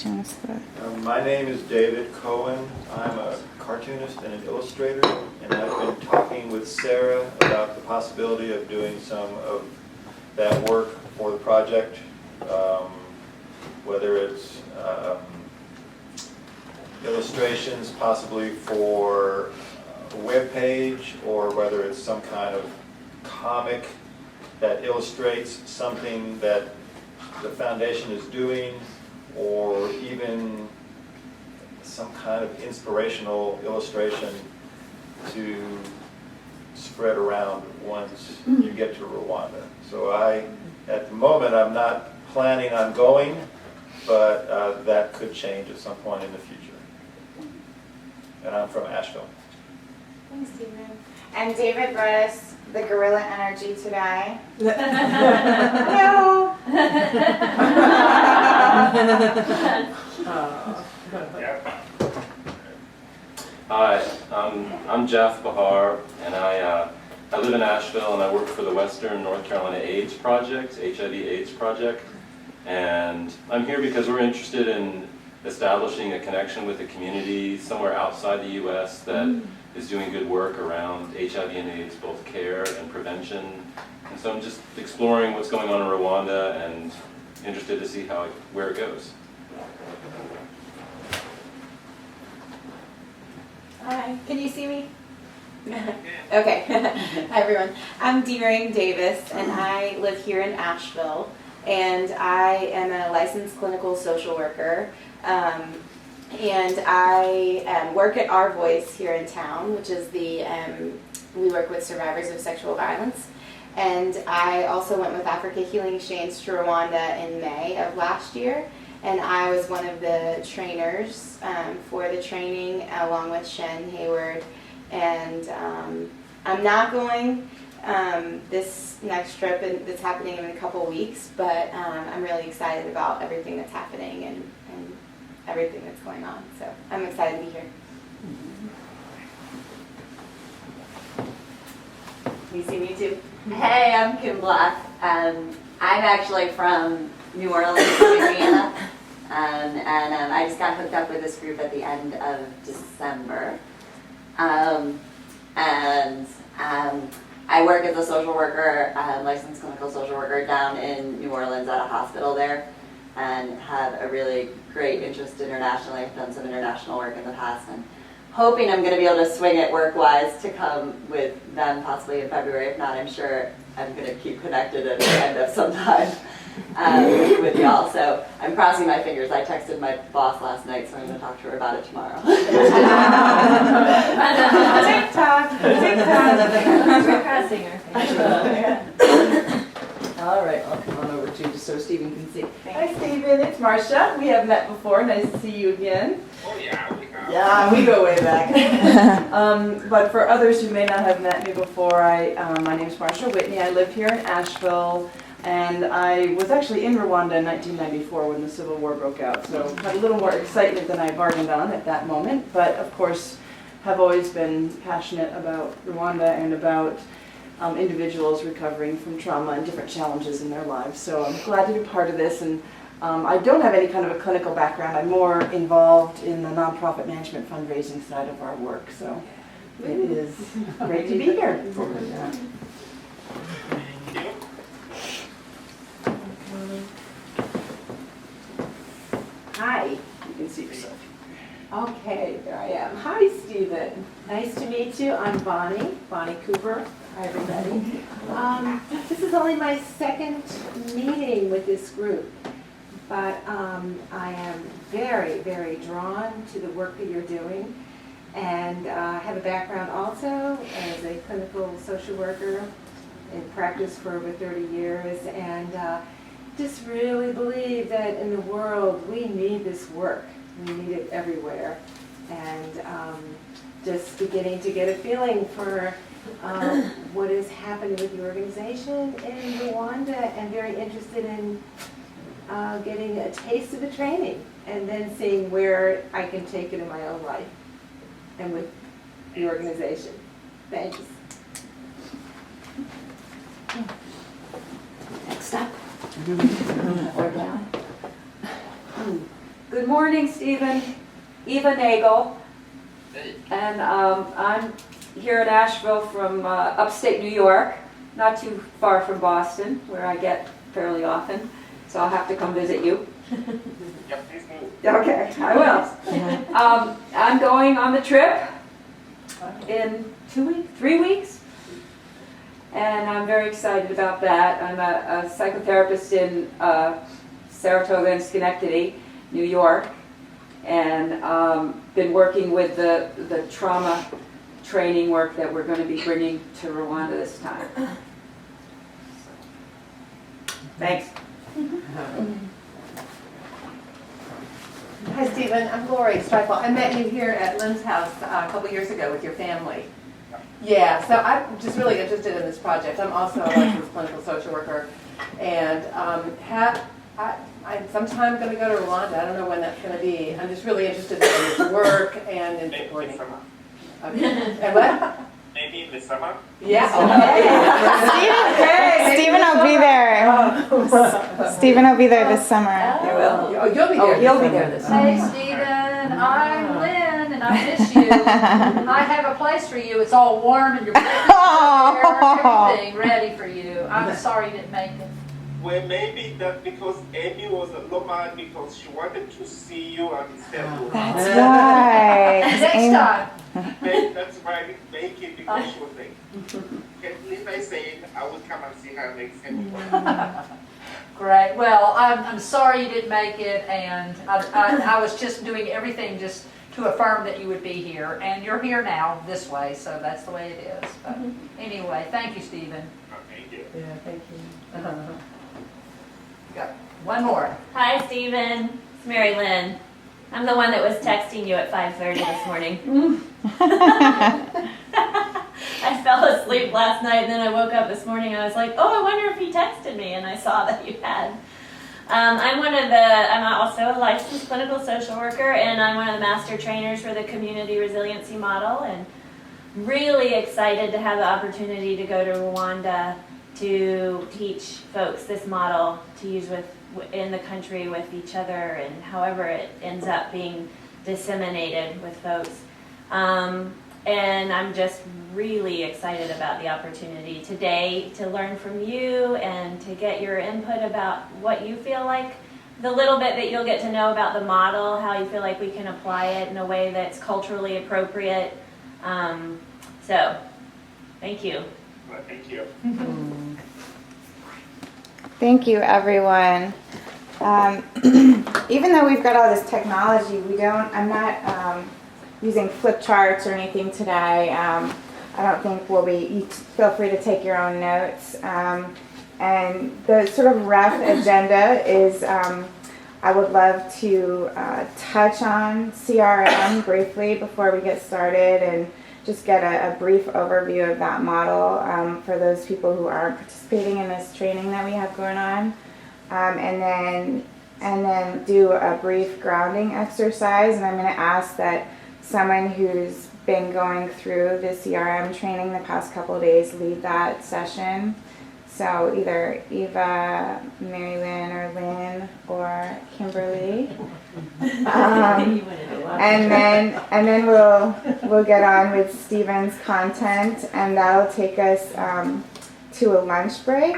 chance to. My name is David Cohen. I'm a cartoonist and an illustrator, and I've been talking with Sarah about the possibility of doing some of that work for the project, whether it's illustrations possibly for a web page, or whether it's some kind of comic that illustrates something that the foundation is doing, or even some kind of inspirational illustration to spread around once you get to Rwanda. So at the moment, I'm not planning on going, but that could change at some point in the future. And I'm from Asheville. Thanks, Stephen. And David brought us the gorilla energy today. No. Hi, I'm Jeff Bahar, and I live in Asheville, and I work for the Western North Carolina AIDS Project, HIV/AIDS Project. And I'm here because we're interested in establishing a connection with a community somewhere outside the U.S. that is doing good work around HIV and AIDS, both care and prevention. And so I'm just exploring what's going on in Rwanda and interested to see where it goes. Hi, can you see me? Okay. Hi, everyone. I'm Deering Davis, and I live here in Asheville. And I am a licensed clinical social worker. And I work at Our Voice here in town, which is we work with survivors of sexual violence. And I also went with Africa Healing Exchange to Rwanda in May of last year. And I was one of the trainers for the training, along with Shen Hayward. And I'm not going this next trip that's happening in a couple weeks, but I'm really excited about everything that's happening and everything that's going on. So I'm excited to be here. You see me too? Hey, I'm Kim Black. I'm actually from New Orleans, Louisiana, and I just got hooked up with this group at the end of December. I work as a social worker, licensed clinical social worker down in New Orleans at a hospital there, and have a really great interest internationally. I've done some international work in the past, and hoping I'm going to be able to swing it work-wise to come with them possibly in February. If not, I'm sure I'm going to keep connected at the end of some time with y'all. So I'm crossing my fingers. I texted my boss last night, so I'm going to talk to her about it tomorrow. TikTok. We're crossing our fingers. All right, I'll come on over too, just so Stephen can see. Thanks. Hi, Stephen. It's Marcia. We have met before. Nice to see you again. Oh yeah, we have. Yeah, we go way back. But for others who may not have met me before, my name is Marcia Whitney. I live here in Asheville, and I was actually in Rwanda in 1994 when the Civil War broke out. So had a little more excitement than I bargained on at that moment, but of course have always been passionate about Rwanda and about individuals recovering from trauma and different challenges in their lives. So I'm glad to be part of this. And I don't have any kind of a clinical background. I'm more involved in the nonprofit management fundraising side of our work. So it is great to be here. Hi. You can see yourself. Okay, there I am. Hi, Stephen. Nice to meet you. I'm Bonnie Cooper. Hi, everybody. This is only my second meeting with this group, but I am very, very drawn to the work that you're doing, and I have a background also as a clinical social worker in practice for over 30 years, and just really believe that in the world we need this work. We need it everywhere, and just beginning to get a feeling for what is happening with the organization in Rwanda, and very interested in getting a taste of the training and then seeing where I can take it in my own life and with the organization. Thanks. Next up. Or down. Good morning, Stephen. Eva Nagel. And I'm here in Asheville from upstate New York, not too far from Boston, where I get fairly often. So I'll have to come visit you. Yep, please do. Okay, I will. I'm going on the trip in 2 weeks, 3 weeks. And I'm very excited about that. I'm a psychotherapist in Saratoga and Schenectady, New York, and been working with the trauma training work that we're going to be bringing to Rwanda this time. Thanks. Hi, Stephen. I'm Lori Streifel. I met you here at Lynn's house a couple years ago with your family. Yeah, so I'm just really interested in this project. I'm also a licensed clinical social worker, and I'm sometime going to go to Rwanda. I don't know when that's going to be. I'm just really interested in this work and in Maybe supporting. in summer. Okay. And what? Maybe in the summer. Yeah. Stephen, Stephen will be there. Stephen will be there this summer. You will. Oh, you'll be there. You'll be there this Hey, Stephen, I'm Lynn, and I miss you. I have a place for you. It's all warm, and your breakfast is there, everything ready for you. I'm sorry you didn't make it. Well, maybe that because Amy was a little mad because she wanted to see you and instead of That's right. Next time. That's why I didn't make it because she was like, at least I said I would come and see her next time. Great. Well, I'm sorry you didn't make it, and I was just doing everything just to affirm that you would be here, and you're here now this way, so that's the way it is. But anyway, thank you, Stephen. Thank you. Yeah, thank you. Got one more. Hi, Stephen. It's Mary Lynn. I'm the one that was texting you at 5:30 this morning. I fell asleep last night, and then I woke up this morning, and I was like, oh, I wonder if he texted me, and I saw that you had. I'm also a licensed clinical social worker, and I'm one of the master trainers for the community resiliency model, and really excited to have the opportunity to go to Rwanda to teach folks this model to use in the country with each other, and however it ends up being disseminated with folks. And I'm just really excited about the opportunity today to learn from you and to get your input about what you feel like, the little bit that you'll get to know about the model, how you feel like we can apply it in a way that's culturally appropriate. So, thank you. Well, thank you. Thank you, everyone. Even though we've got all this technology, I'm not using flip charts or anything today. I don't think you feel free to take your own notes. And the sort of rough agenda is I would love to touch on CRM briefly before we get started and just get a brief overview of that model for those people who aren't participating in this training that we have going on. And then do a brief grounding exercise, and I'm going to ask that someone who's been going through the CRM training the past couple of days lead that session. So either Eva, Mary Lynn, or Lynn, or Kimberly. And then we'll get on with Stephen's content, and that'll take us to a lunch break.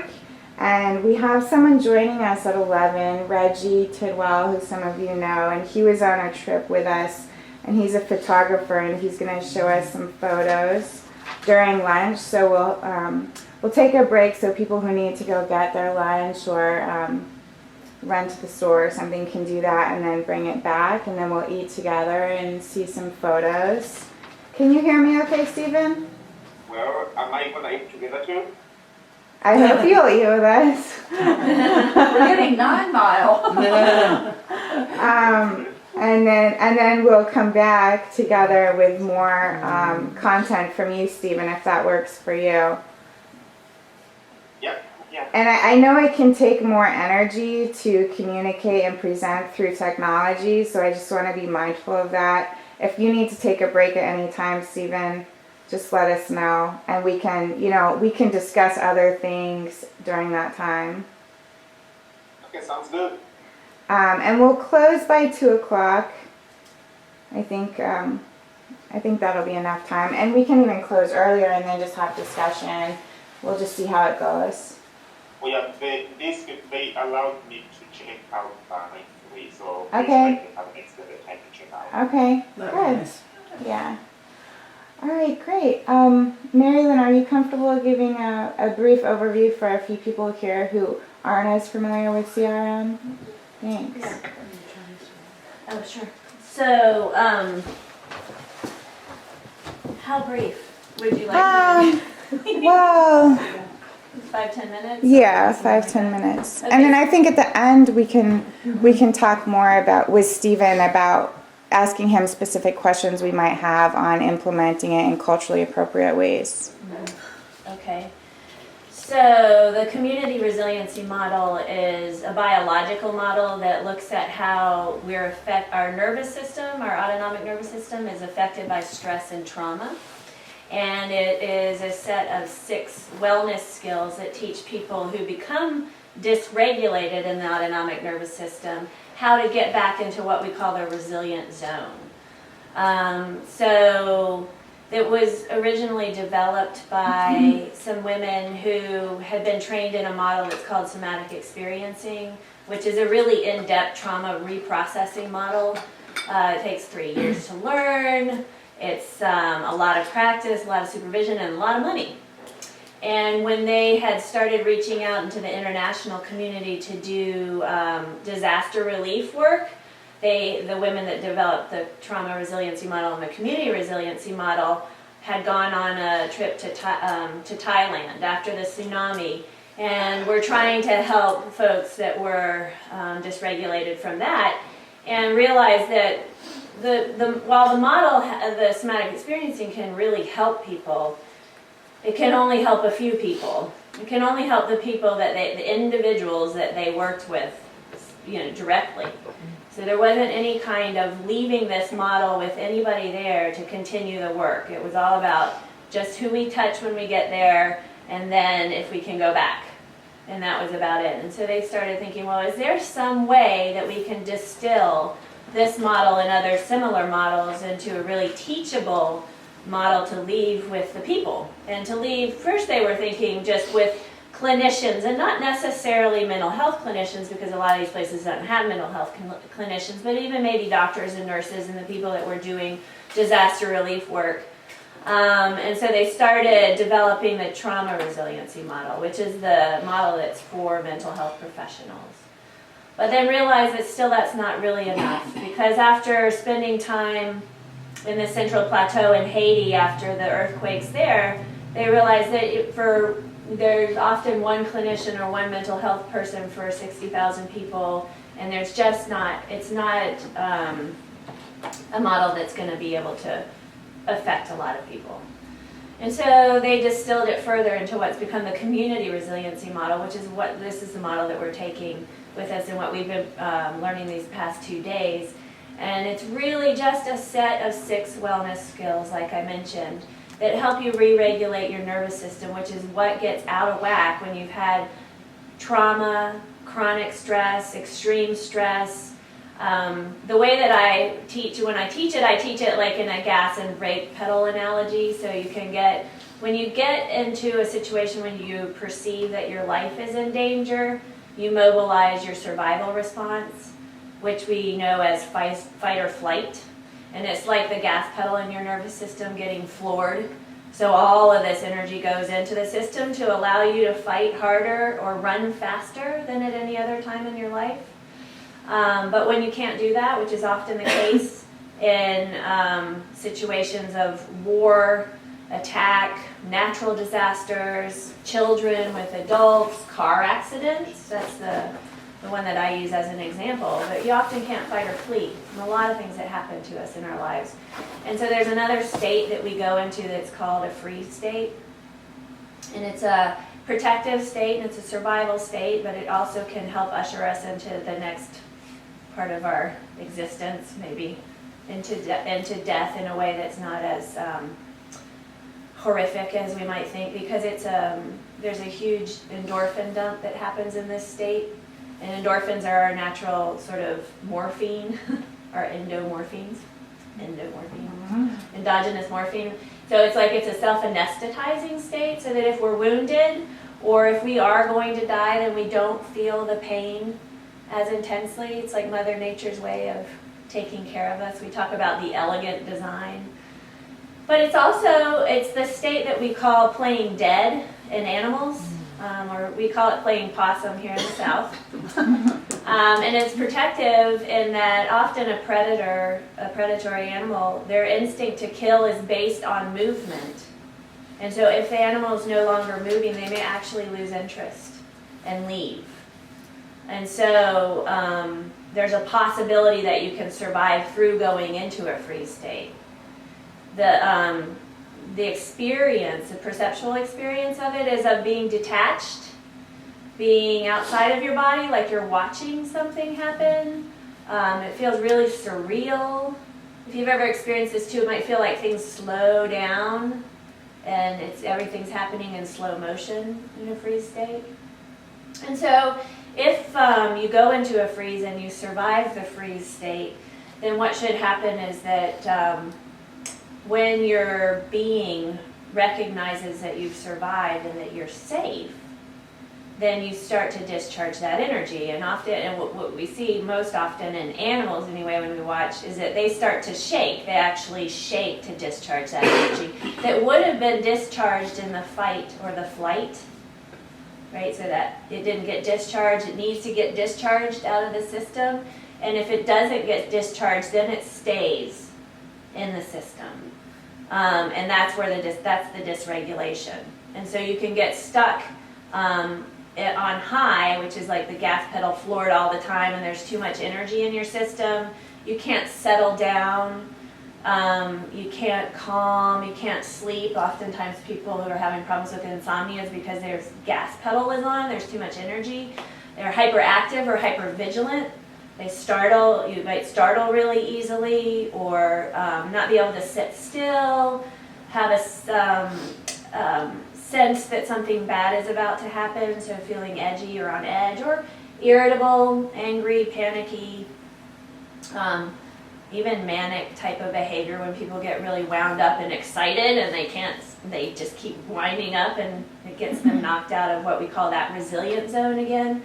And we have someone joining us at 11, Reggie Tidwell, who some of you know, and he was on a trip with us, and he's a photographer, and he's going to show us some photos during lunch. So we'll take a break so people who need to go get their lunch or run to the store or something can do that, and then bring it back, and then we'll eat together and see some photos. Can you hear me okay, Stephen? Well, am I going to eat together too? I hope you'll eat with us. We're getting 9 Mile. And then we'll come back together with more content from you, Stephen, if that works for you. Yep, yeah. And I know it can take more energy to communicate and present through technology, so I just want to be mindful of that. If you need to take a break at any time, Stephen, just let us know, and we can discuss other things during that time. Okay, sounds good. And we'll close by 2:00. I think that'll be enough time. And we can even close earlier and then just have discussion. We'll just see how it goes. Well, yeah, they allowed me to check out next week, so Okay. I can have an extra time to check out. Okay, good. Yeah. All right, great. Marilyn, are you comfortable giving a brief overview for a few people here who aren't as familiar with CRM? Thanks. Oh, sure. So, how brief would you like me to be? Well, 5-10 minutes? yeah, Something like 5-10 that. minutes. Okay. And then I think at the end we can talk more about with Stephen about asking him specific questions we might have on implementing it in culturally appropriate ways. Okay. So the community resiliency model is a biological model that looks at how our nervous system, our autonomic nervous system, is affected by stress and trauma. And it is a set of 6 wellness skills that teach people who become dysregulated in the autonomic nervous system how to get back into what we call the resilient zone. So it was originally developed by some women who had been trained in a model that's called somatic experiencing, which is a really in-depth trauma reprocessing model. It takes 3 years to learn. It's a lot of practice, a lot of supervision, and a lot of money. And when they had started reaching out into the international community to do disaster relief work, the women that developed the trauma resiliency model and the community resiliency model had gone on a trip to Thailand after the tsunami, and were trying to help folks that were dysregulated from that, and realized that while the model, the somatic experiencing, can really help people, it can only help a few people. It can only help the people the individuals that they worked with, directly. So there wasn't any kind of leaving this model with anybody there to continue the work. It was all about just who we touch when we get there, and then if we can go back. And that was about it. And so they started thinking, well, is there some way that we can distill this model and other similar models into a really teachable model to leave with the people? And to leave, first they were thinking just with clinicians, and not necessarily mental health clinicians, because a lot of these places don't have mental health clinicians, but even maybe doctors and nurses and the people that were doing disaster relief work. And so they started developing the trauma resiliency model, which is the model that's for mental health professionals. But then realized that still that's not really enough, because after spending time in the Central Plateau in Haiti after the earthquakes there, they realized that there's often one clinician or one mental health person for 60,000 people, and there's just not, it's not a model that's going to be able to affect a lot of people. And so they distilled it further into what's become the community resiliency model, which is this is the model that we're taking with us and what we've been learning these past 2 days. And it's really just a set of 6 wellness skills, like I mentioned, that help you re-regulate your nervous system, which is what gets out of whack when you've had trauma, chronic stress, extreme stress. The way that I teach it like in a gas and brake pedal analogy. So you can when you get into a situation when you perceive that your life is in danger, you mobilize your survival response, which we know as fight or flight. And it's like the gas pedal in your nervous system getting floored. So all of this energy goes into the system to allow you to fight harder or run faster than at any other time in your life. But when you can't do that, which is often the case in situations of war, attack, natural disasters, children with adults, car accidents, that's the one that I use as an example, but you often can't fight or flee. And a lot of things that happen to us in our lives. And so there's another state that we go into that's called a free state. And it's a protective state and it's a survival state, but it also can help usher us into the next part of our existence, maybe into death in a way that's not as horrific as we might think, because it's there's a huge endorphin dump that happens in this state. And endorphins are our natural sort of morphine, or endomorphines, endogenous morphine. So it's like it's a self-anesthetizing state, so that if we're wounded or if we are going to die, then we don't feel the pain as intensely. It's like Mother Nature's way of taking care of us. We talk about the elegant design. But it's also, it's the state that we call playing dead in animals, or we call it playing possum here in the South. And it's protective in that often a predatory animal, their instinct to kill is based on movement. And so if the animal is no longer moving, they may actually lose interest and leave. And so there's a possibility that you can survive through going into a freeze state. The experience, the perceptual experience of it is of being detached, being outside of your body, like you're watching something happen. It feels really surreal. If you've ever experienced this too, it might feel like things slow down and everything's happening in slow motion in a freeze state. And so if you go into a freeze and you survive the freeze state, then what should happen is that when your being recognizes that you've survived and that you're safe, then you start to discharge that energy. And often, and what we see most often in animals anyway when we watch, is that they start to shake. They actually shake to discharge that energy that would have been discharged in the fight or the flight, right? So that it didn't get discharged. It needs to get discharged out of the system. And if it doesn't get discharged, then it stays in the system. And that's where that's the dysregulation. And so you can get stuck on high, which is like the gas pedal floored all the time, and there's too much energy in your system. You can't settle down. You can't calm. You can't sleep. Oftentimes people who are having problems with insomnia is because their gas pedal is on. There's too much energy. They're hyperactive or hypervigilant. You might startle really easily, or not be able to sit still, have a sense that something bad is about to happen, so feeling edgy or on edge, or irritable, angry, panicky, even manic type of behavior when people get really wound up and excited and they just keep winding up and it gets them knocked out of what we call that resilient zone again.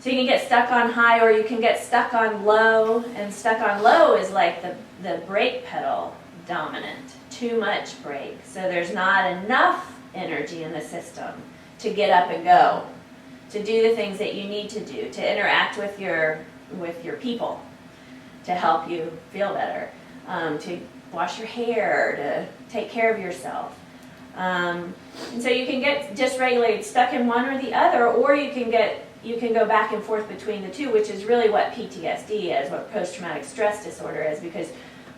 So you can get stuck on high or you can get stuck on low, and stuck on low is like the brake pedal dominant, too much brake. So there's not enough energy in the system to get up and go, to do the things that you need to do, to interact with your people, to help you feel better, to wash your hair, to take care of yourself. And so you can get dysregulated, stuck in one or the other, or you can go back and forth between the two, which is really what PTSD is, what post-traumatic stress disorder is, because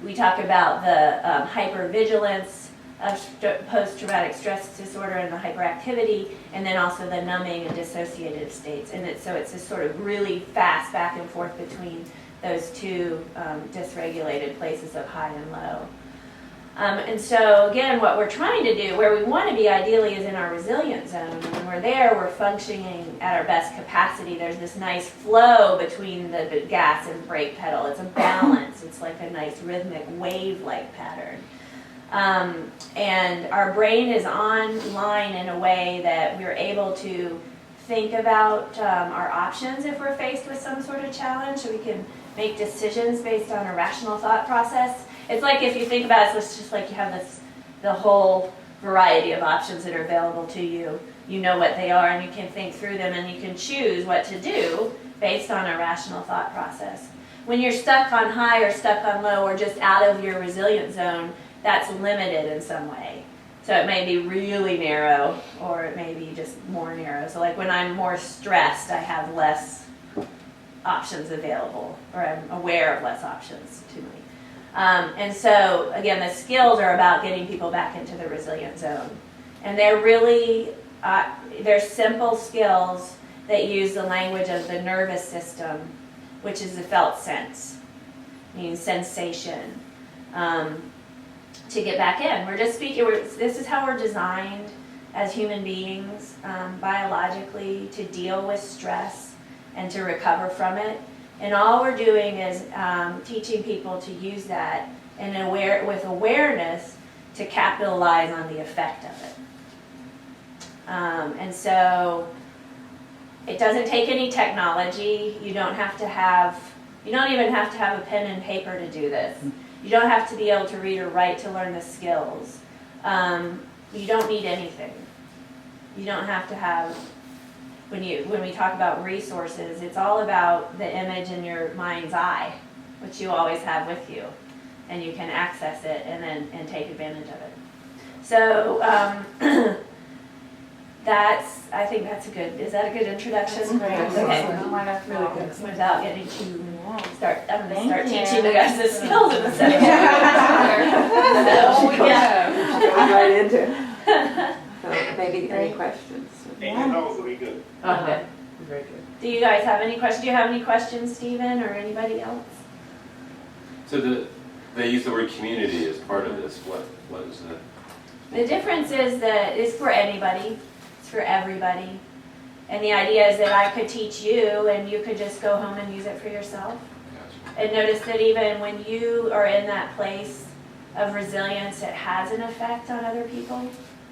we talk about the hypervigilance of post-traumatic stress disorder and the hyperactivity, and then also the numbing and dissociative states. And it's this sort of really fast back and forth between those two dysregulated places of high and low. And so again, what we're trying to do, where we want to be ideally, is in our resilient zone. And when we're there, we're functioning at our best capacity. There's this nice flow between the gas and brake pedal. It's a balance. It's like a nice rhythmic wave-like pattern. And our brain is online in a way that we're able to think about our options if we're faced with some sort of challenge, so we can make decisions based on a rational thought process. It's like, if you think about it, it's just like you have the whole variety of options that are available to you. You know what they are, and you can think through them, and you can choose what to do based on a rational thought process. When you're stuck on high or stuck on low or just out of your resilient zone, that's limited in some way. So it may be really narrow, or it may be just more narrow. So like when I'm more stressed, I have less options available, or I'm aware of less options to me. And so, again, the skills are about getting people back into the resilient zone. And they're really, they're simple skills that use the language of the nervous system, which is the felt sense, meaning sensation, to get back in. We're just speaking, this is how we're designed as human beings, biologically, to deal with stress and to recover from it. And all we're doing is teaching people to use that and with awareness to capitalize on the effect of it. And so it doesn't take any technology. You don't even have to have a pen and paper to do this. You don't have to be able to read or write to learn the skills. You don't need anything. You don't have to have, when we talk about resources, it's all about the image in your mind's eye, which you always have with you. And you can access it and take advantage of it. So I think that's is that a good introduction? That's great. Okay. Wonderful. Really good. Without getting too Yeah. I'm going to Thank start you. teaching you guys the skills in the section. So, yeah. Going right into it. So maybe any questions? Thank you, that was really good. Okay. Very good. Do you guys have any questions? Do you have any questions, Stephen, or anybody else? So they use the word community as part of this. What is the? The difference is that it's for anybody. It's for everybody. And the idea is that I could teach you and you could just go home and use it for yourself. Gotcha. And notice that even when you are in that place of resilience, it has an effect on other people.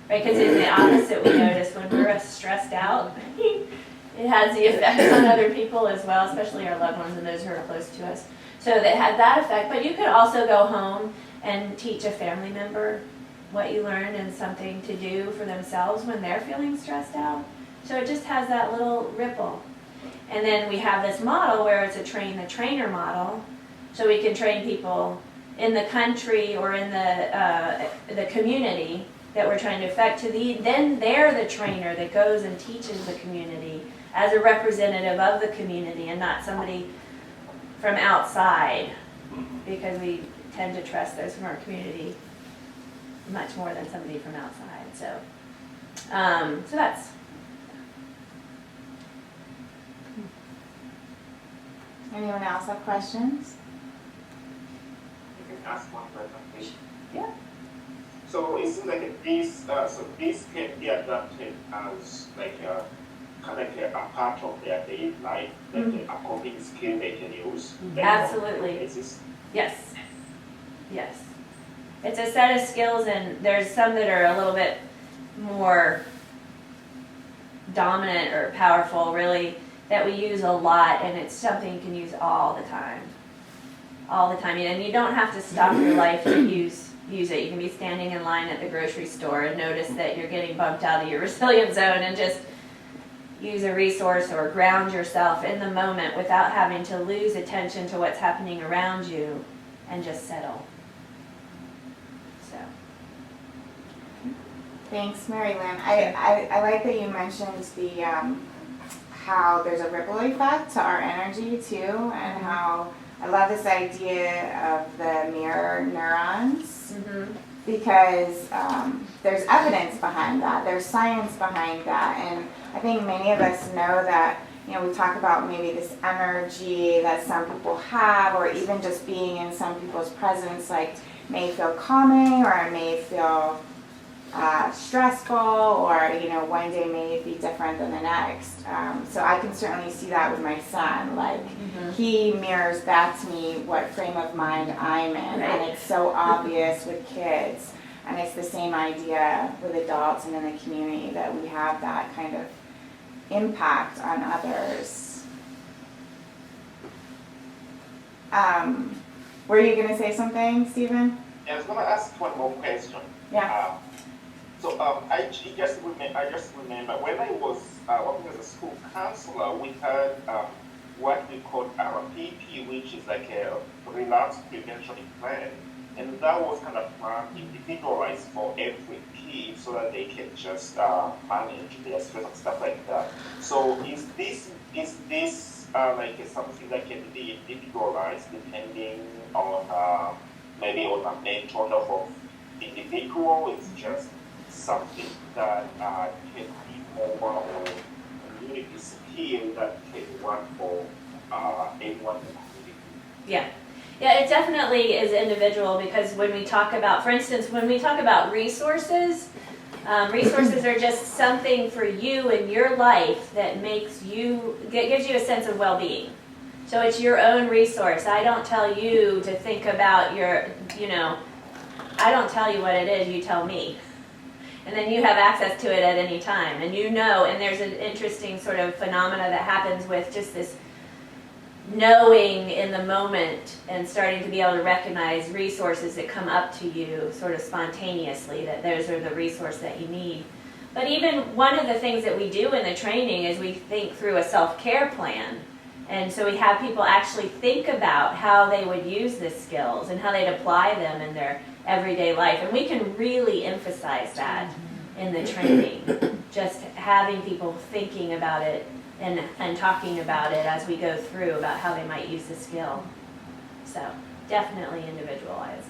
Right? Because in the opposite, we notice when we're stressed out, it has the effects on other people as well, especially our loved ones and those who are close to us. So that had that effect. But you could also go home and teach a family member what you learned and something to do for themselves when they're feeling stressed out. So it just has that little ripple. And then we have this model where it's a train the trainer model. So we can train people in the country or in the community that we're trying to affect then they're the trainer that goes and teaches the community as a representative of the community and not somebody from outside, because we tend to trust those from our community much more than somebody from outside. So that's. Anyone else have questions? You can ask one question, please. Yeah. So it seems like this can be adapted as like a kind of like a part of their daily life, like a coping skill they can use. Absolutely. Yes. Yes. It's a set of skills, and there's some that are a little bit more dominant or powerful, really, that we use a lot, and it's something you can use all the time. All the time. And you don't have to stop your life to use it. You can be standing in line at the grocery store and notice that you're getting bumped out of your resilient zone and just use a resource or ground yourself in the moment without having to lose attention to what's happening around you and just settle. So. Thanks, Mary Lynn. I like that you mentioned the how there's a ripple effect to our energy too, and how I love this idea of the mirror neurons, because there's evidence behind that. There's science behind that, and I think many of us know that. You know, we talk about maybe this energy that some people have, or even just being in some people's presence, like may feel calming, or it may feel stressful, or one day may be different than the next. So I can certainly see that with my son. Like he mirrors back to me what frame of mind I'm in, and it's so obvious with kids. And it's the same idea with adults and in the community, that we have that kind of impact on others. Were you going to say something, Stephen? Yeah, I was going to ask one more question. Yeah. I just remember when I was working as a school counselor, we had what we called RPP, which is like a relapse prevention plan. And that was kind of individualized for every kid so that they can just manage their stress and stuff like that. So is this like something that can be individualized depending on maybe on a mental health of the individual? It's just something that can be more or community skill that can work for everyone in the community. Yeah. Yeah, it definitely is individual, because when we talk about, for instance, when we talk about resources, Resources are just something for you in your life that makes you, gives you a sense of well-being. So it's your own resource. I don't tell you to think about your, I don't tell you what it is, you tell me. And then you have access to it at any time. And and there's an interesting sort of phenomena that happens with just this knowing in the moment and starting to be able to recognize resources that come up to you sort of spontaneously, that those are the resource that you need. But even one of the things that we do in the training is we think through a self-care plan. And so we have people actually think about how they would use the skills and how they'd apply them in their everyday life. And we can really emphasize that in the training, just having people thinking about it and talking about it as we go through about how they might use the skill. So definitely individualized.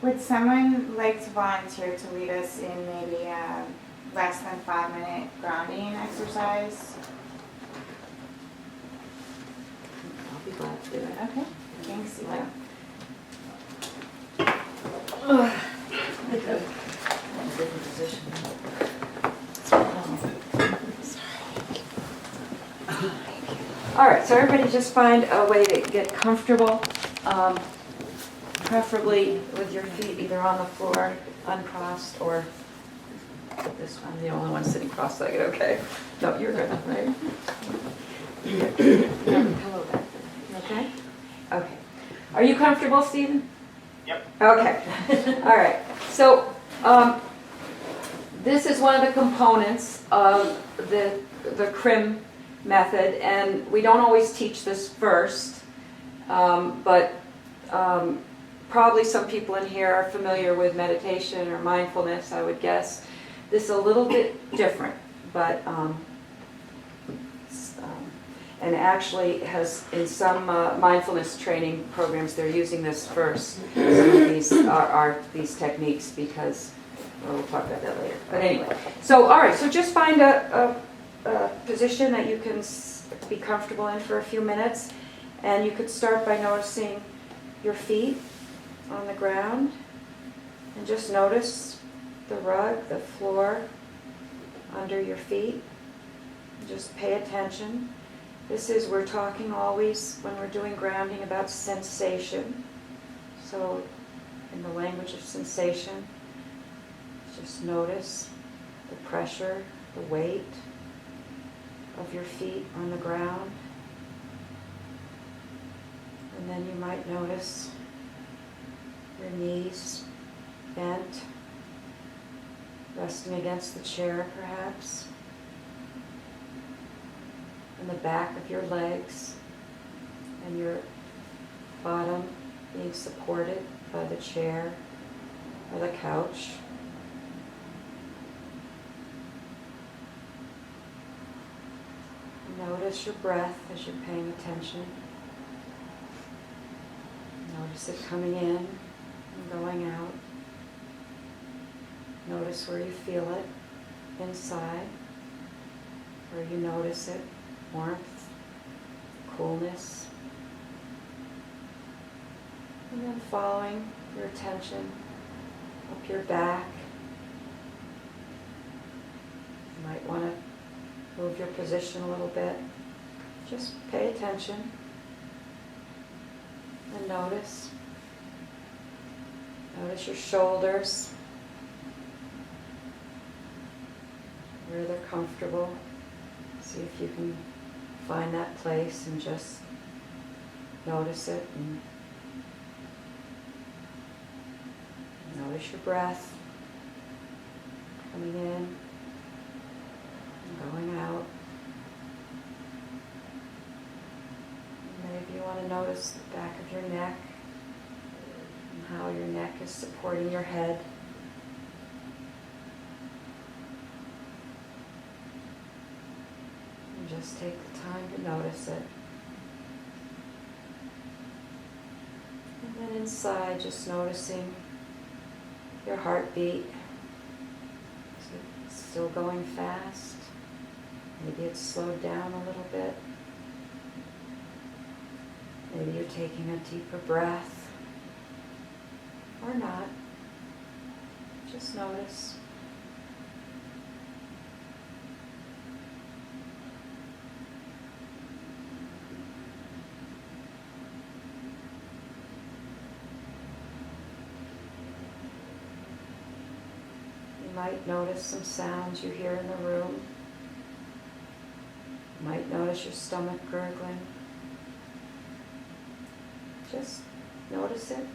Would someone like to volunteer to lead us in maybe a less than 5-minute grounding exercise? I'll be glad to do it. Okay, thanks, Eva. Different position. All right, so everybody just find a way to get comfortable, preferably with your feet either on the floor, uncrossed, or this. I'm the only one sitting cross-legged, okay? No, you're good, right? You have a pillow back there, okay? Okay. Are you comfortable, Stephen? Yep. Okay. All right. So this is one of the components of the CRIM method, and we don't always teach this first, but probably some people in here are familiar with meditation or mindfulness, I would guess. This is a little bit different, but and actually has in some mindfulness training programs they're using this first. Some of these are these techniques because we'll talk about that later. But anyway, so all right, so just find a position that you can be comfortable in for a few minutes, and you could start by noticing your feet on the ground, and just notice the rug, the floor under your feet. Just pay attention. We're talking always when we're doing grounding about sensation. So in the language of sensation, just notice the pressure, the weight of your feet on the ground. And then you might notice your knees bent, resting against the chair perhaps, and the back of your legs and your bottom being supported by the chair or the couch. Notice your breath as you're paying attention. Notice it coming in and going out. Notice where you feel it inside, where you notice it, warmth, coolness. And then following your attention up your back. You might want to move your position a little bit. Just pay attention and notice. Notice your shoulders, where they're comfortable. See if you can find that place and just notice it. And notice your breath coming in and going out. Maybe you want to notice the back of your neck and how your neck is supporting your head. And just take the time to notice it. And then inside, just noticing your heartbeat. Is it still going fast? Maybe it's slowed down a little bit. Maybe you're taking a deeper breath, or not. Just notice. You might notice some sounds you hear in the room. You might notice your stomach gurgling. Just notice it.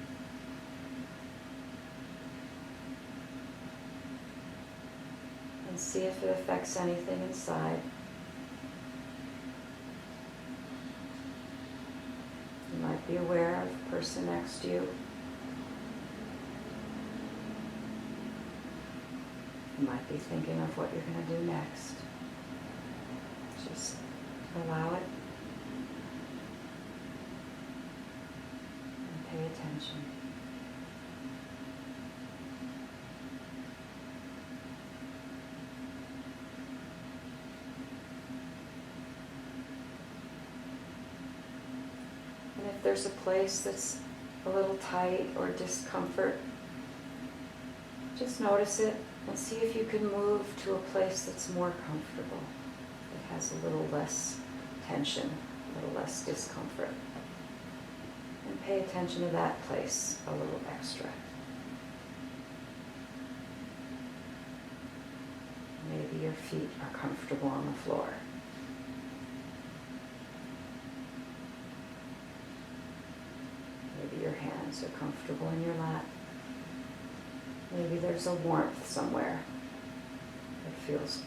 And see if it affects anything inside. You might be aware of the person next to you. You might be thinking of what you're going to do next. Just allow it. And pay attention. And if there's a place that's a little tight or discomfort, just notice it and see if you can move to a place that's more comfortable, that has a little less tension, a little less discomfort. And pay attention to that place a little extra. Maybe your feet are comfortable on the floor. Maybe your hands are comfortable in your lap. Maybe there's a warmth somewhere that feels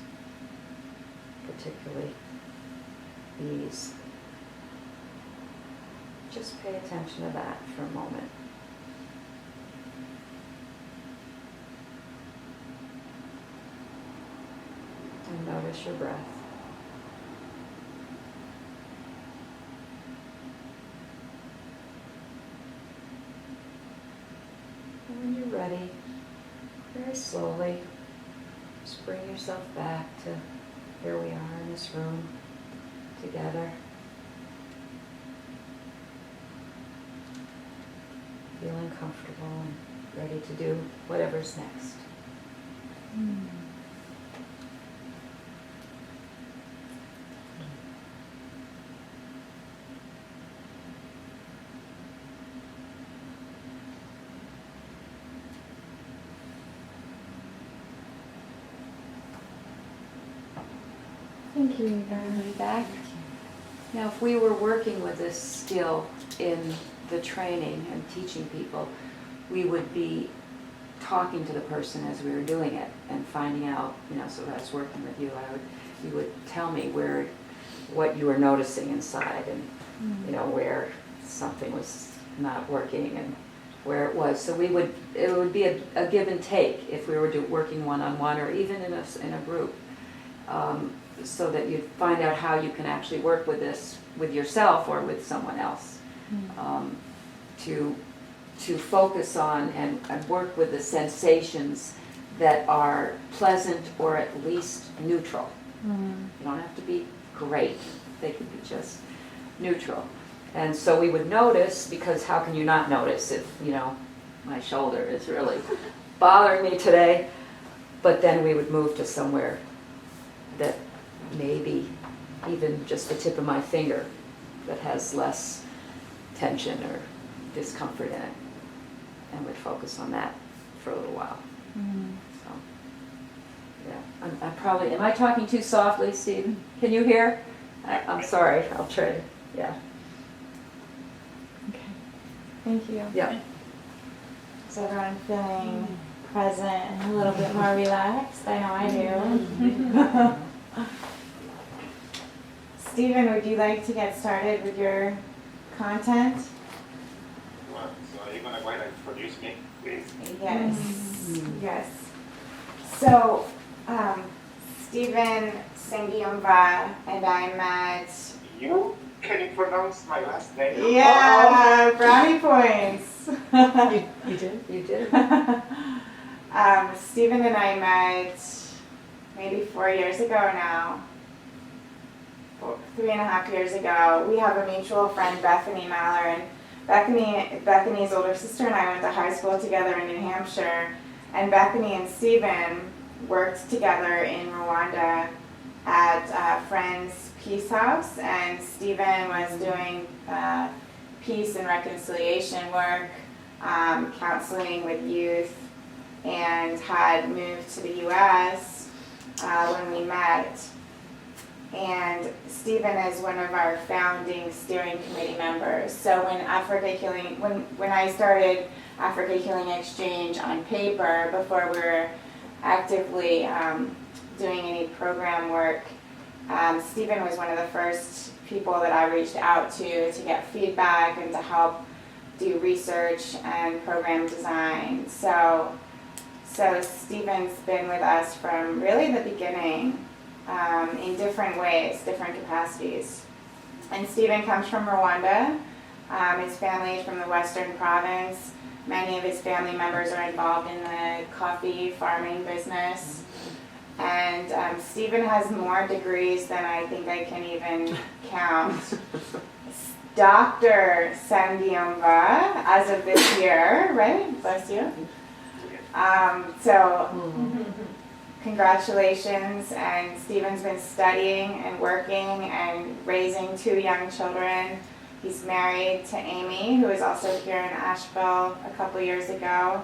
particularly ease. Just pay attention to that for a moment. And notice your breath. And when you're ready, very slowly, just bring yourself back to here we are in this room together. Feeling comfortable and ready to do whatever's next. Thank you, Eva. Back. Now, if we were working with this skill in the training and teaching people, we would be talking to the person as we were doing it and finding out, so if I was working with you, you would tell me what you were noticing inside and, where something was not working and where it was. So it would be a give and take if we were working one-on-one or even in a group. So that you find out how you can actually work with this with yourself or with someone else, to focus on and work with the sensations that are pleasant or at least neutral. You don't have to be great; they can be just neutral. And so we would notice, because how can you not notice if my shoulder is really bothering me today? But then we would move to somewhere that maybe even just the tip of my finger that has less tension or discomfort in it, and would focus on that for a little while. So, yeah, I'm probably, am I talking too softly, Stephen? Can you hear? I'm sorry, I'll try. Yeah. Okay. Thank you. Yeah. Is everyone feeling present and a little bit more relaxed? I know I do. Stephen, would you like to get started with your content? Well, so are you going to go ahead and introduce me, please? Yes. Yes. So, Stephen Nsengiyumva and I met. You can pronounce my last name? Yeah, brownie points. You did? You did? Stephen and I met maybe 4 years ago now. 3.5 years ago. We have a mutual friend, Bethany Maller, and Bethany's older sister and I went to high school together in New Hampshire. And Bethany and Stephen worked together in Rwanda at Friends Peace House, and Stephen was doing peace and reconciliation work, counseling with youth, and had moved to the U.S. When we met. And Stephen is one of our founding steering committee members. So when I started Africa Healing Exchange on paper, before we were actively doing any program work, Stephen was one of the first people that I reached out to get feedback and to help do research and program design. So Stephen's been with us from really the beginning, in different ways, different capacities. And Stephen comes from Rwanda. His family is from the Western Province. Many of his family members are involved in the coffee farming business. And Stephen has more degrees than I think I can even count. Dr. Nsengiyumva, as of this year, right? Bless you. Congratulations. And Stephen's been studying and working and raising 2 young children. He's married to Amy, who is also here in Asheville a couple years ago.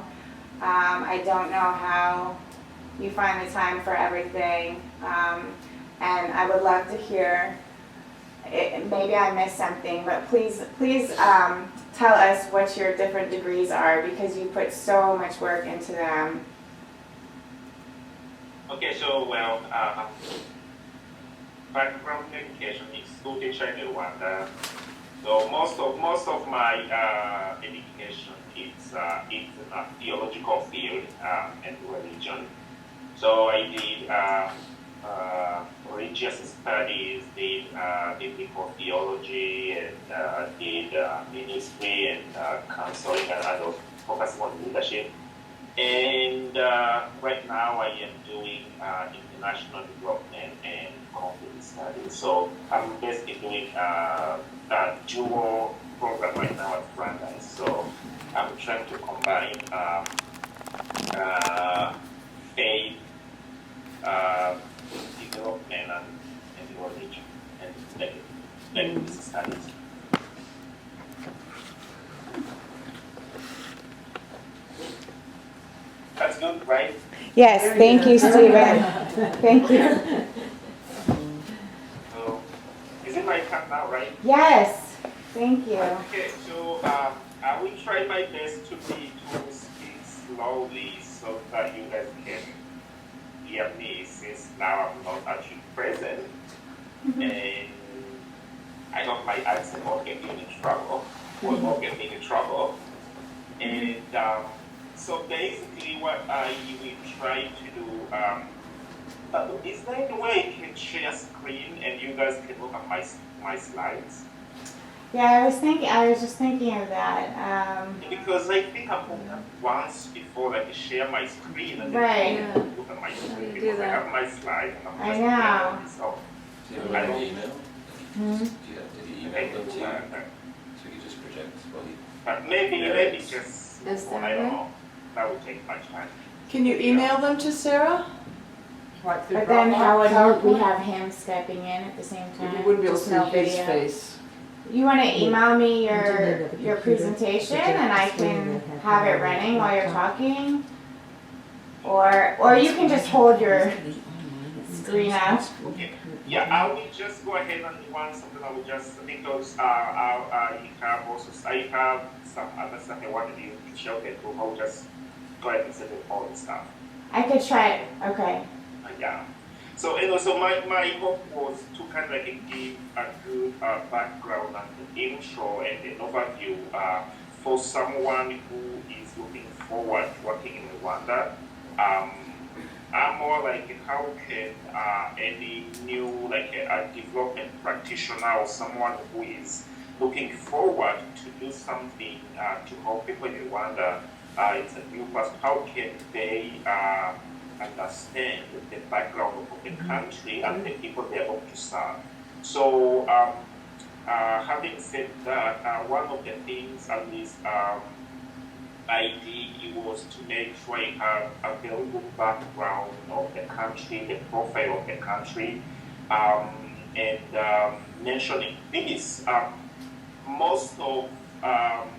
I don't know how you find the time for everything. And I would love to hear, maybe I missed something, but please tell us what your different degrees are, because you put so much work into them. Okay, so background education is school teacher in Rwanda. So most of my education is in a theological field and religion. So I did religious studies, did biblical theology, and did ministry and counseling and adult focusing on leadership. And right now I am doing international development and conflict studies. So I'm basically doing a dual program right now at Rwanda. So I'm trying to combine faith, development, and religion, and business studies. That's good, right? Yes, thank you, Stephen. Thank you. So, is it my turn now, right? Yes, thank you. Okay, so I will try my best to speak slowly so that you guys can hear me, since now I'm not actually present. And I hope my accent won't get me in trouble, or won't get me in trouble. And so basically what I will try to do, is there any way I can share screen and you guys can look at my slides? Yeah, I was just thinking of that. Because I think I've done that once before, like share my screen and Right. then look at my screen, because I have my slide and I'm I just know. so Do you have an email? Hmm? Did you email them to you? So you could just project what you... but maybe just, Is well, I don't know, that would take much time. Can you email them to Sarah? Like through But then how would we PowerPoint? have him Skyping in at the same time? You wouldn't be able to Just see no his video. face. You want to email me your presentation and I can have it running while you're talking? Or you can just hold your screen up. Okay. Yeah, I will just go ahead and run something. I will just, because I have some other stuff I wanted you to show it to. I will just go ahead and set up all the stuff. I could try it. Okay. Yeah. So my hope was to kind of like give a good background and the intro and an overview for someone who is looking forward to working in Rwanda. I'm more like, how can any new a development practitioner or someone who is looking forward to do something to help people in Rwanda, it's a new person, how can they understand the background of the country and the people they hope to serve? So having said that, one of the things, at least I did, it was to make sure I have a very good background of the country, the profile of the country, and mentioning this. Most of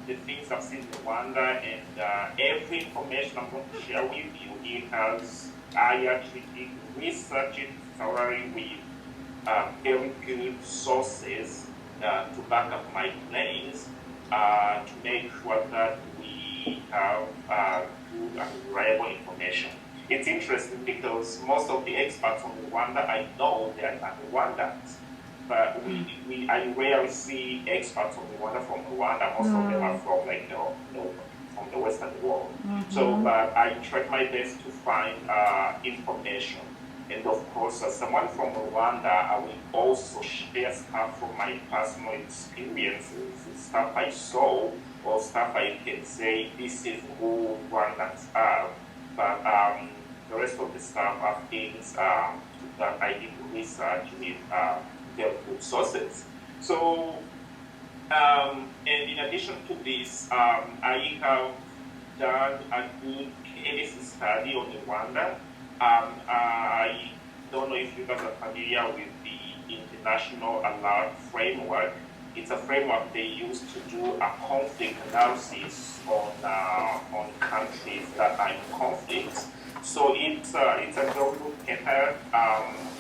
the things I've seen in Rwanda and every information I'm going to share with you, I actually did research it thoroughly with very good sources to back up my claims to make sure that we have good and reliable information. It's interesting because most of the experts from Rwanda, I know they are not Rwandans, but I rarely see experts from Rwanda. Most of them are from from the Western world. So, but I tried my best to find information. And of course, as someone from Rwanda, I will also share stuff from my personal experiences, stuff I saw, or stuff I can say, this is who Rwandans are. But the rest of the stuff are things that I did research with very good sources. So, and in addition to this, I have done a good case study on Rwanda. I don't know if you guys are familiar with the International Alert Framework. It's a framework they use to do a conflict analysis on countries that are in conflict. So it's a very good paper,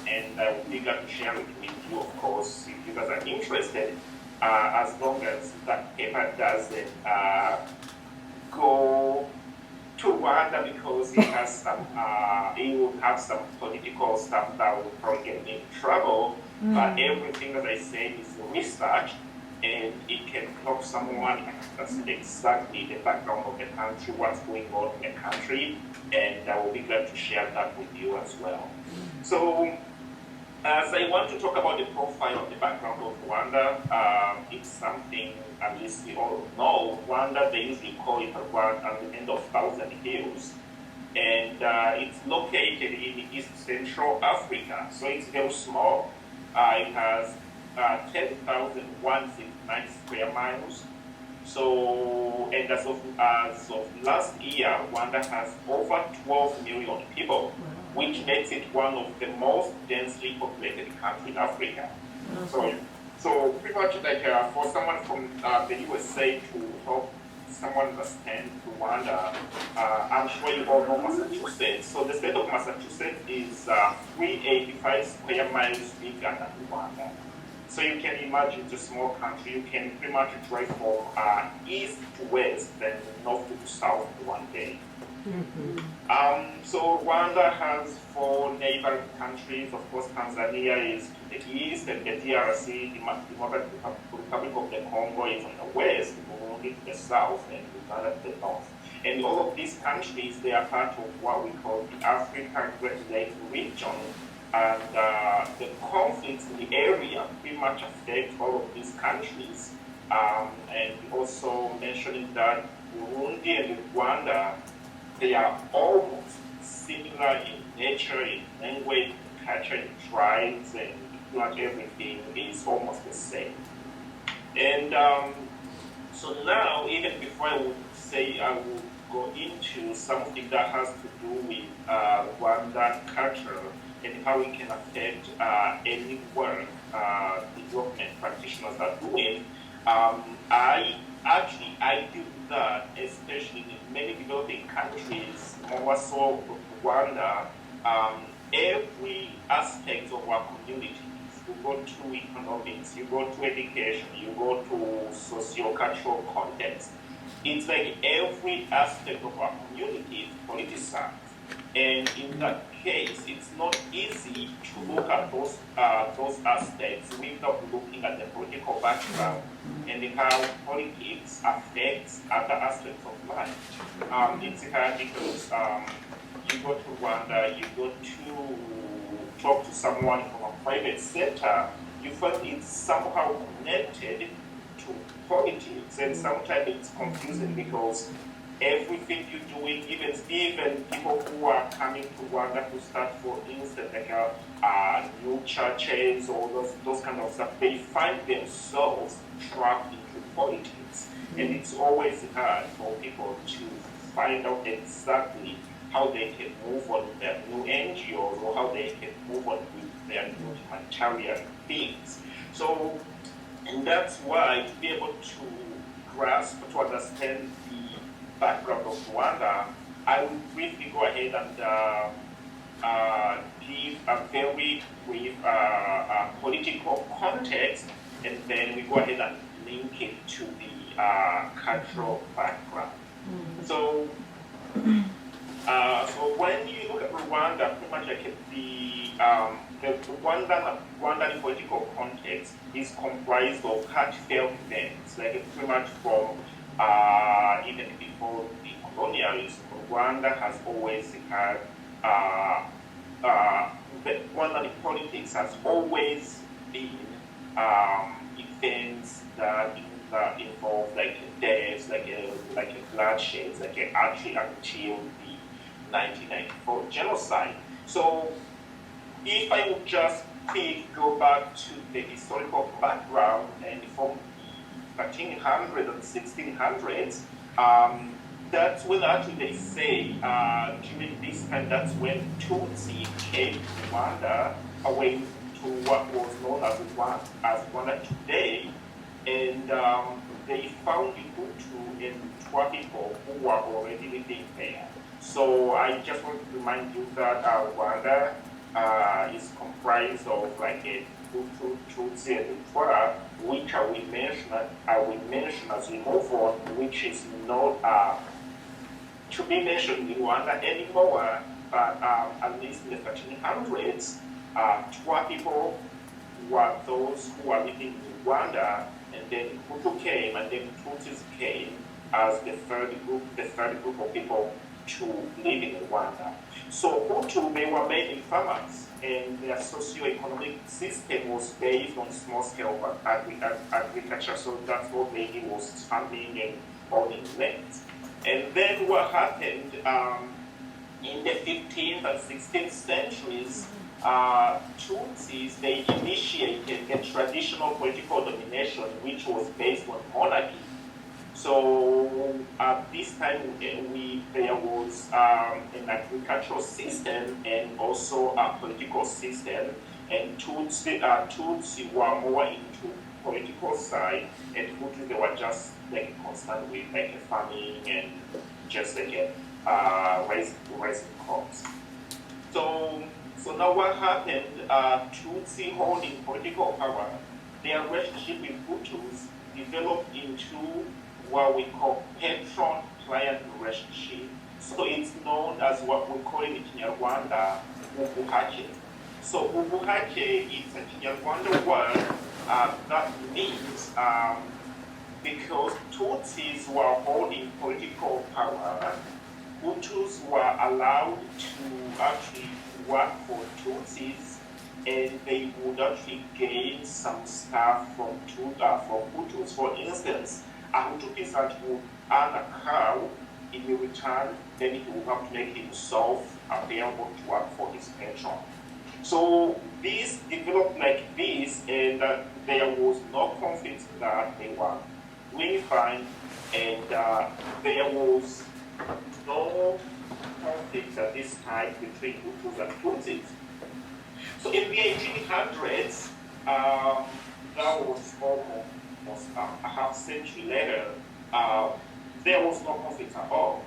and I will be glad to share it with you, of course, if you guys are interested, as long as that paper doesn't go to Rwanda, because it has some, it will have some political stuff that will probably get me in trouble. But everything, as I said, is research, and it can help someone understand exactly the background of the country, what's going on in the country, and I will be glad to share that with you as well. So, as I want to talk about the profile of the background of Rwanda, it's something at least we all know. Rwanda, they usually call it Rwanda at the end of 1,000 hills. And it's located in East Central Africa, so it's very small. It has 10,169 square miles. So, and as of last year, Rwanda has over 12 million people, which makes it one of the most densely populated countries in Africa. So pretty much like for someone from the USA to help someone understand Rwanda, I'm sure you all know Massachusetts. So the state of Massachusetts is 385 square miles bigger than Rwanda. So you can imagine it's a small country. You can pretty much drive from east to west, then north to south one day. So Rwanda has 4 neighboring countries. Of course, Tanzania is to the east, and the DRC, the Democratic Republic of the Congo, is on the west, Burundi to the south, and Uganda to the north. And all of these countries, they are part of what we call the African Great Lakes region. And the conflicts in the area pretty much affect all of these countries. And also mentioning that Burundi and Rwanda, they are almost similar in nature, in language, in culture, in tribes, and pretty much everything is almost the same. And so now, even before I would say I will go into something that has to do with Rwandan culture and how it can affect any work development practitioners are doing, I do that, especially in many developing countries, more so Rwanda, every aspect of our communities, you go to economics, you go to education, you go to socio-cultural context, it's like every aspect of our community is politicized. And in that case, it's not easy to look at those aspects without looking at the political background and how politics affects other aspects of life. It's hard because you go to Rwanda, you go to talk to someone from a private sector, you find it's somehow connected to politics, and sometimes it's confusing because everything you're doing, even people who are coming to Rwanda to start, for instance, like new churches or those kind of stuff, they find themselves trapped into politics. things. And it's always hard for people to find out exactly how they can move on with their new NGOs or how they can move on with their new humanitarian things. So, and that's why to be able to grasp, to understand the background of Rwanda, I will briefly go ahead and give a very brief political context, and then we go ahead and link it to the cultural background. So, so when you look at Rwanda, pretty much like the Rwandan political context is comprised of heartfelt events, like pretty much from even before the colonialism. Rwanda has always had Rwandan politics has always been events that involve like deaths, like a bloodshed, actually until the 1994 genocide. So if I would just go back to the historical background, and from the 1300s and 1600s, that's when actually they say during this time, that's when Tutsi came to Rwanda, away to what was known as Rwanda today, and they found the Hutu and Twa people who were already living there. So I just want to remind you that Rwanda is comprised of like a Hutu, Tutsi, and Twa, which I will mention as we move on, which is not to be mentioned in Rwanda anymore, but at least in the 1300s, Twa people were those who were living in Rwanda, and then Hutu came, and then Tutsis came as the third group of people to live in Rwanda. So Hutu, they were mainly farmers, and their socio-economic system was based on small-scale agriculture, so that's what they did, was farming and owning land. And then what happened in the 15th and 16th centuries, Tutsis, they initiated a traditional political domination which was based on monarchy. So at this time, there was an agricultural system and also a political system, and Tutsi were more into political side, and Hutu, they were just like concerned with like farming and just like raising crops. So now what happened? Tutsi holding political power, their relationship with Hutus developed into what we call patron-client relationship. So it's known as what we call in Kinyarwanda, ubuhake. So ubuhake is a Kinyarwanda word that means because Tutsis were holding political power, Hutus were allowed to actually work for Tutsis, and they would actually gain some stuff from Hutus. For instance, a Hutu peasant would earn a cow in return, then he would have to make himself available to work for his patron. So this developed like this, and there was no conflict that they were really fine, and there was no conflict at this time between Hutus and Tutsis. So in the 1800s, that was almost a half century later, there was no conflict at all.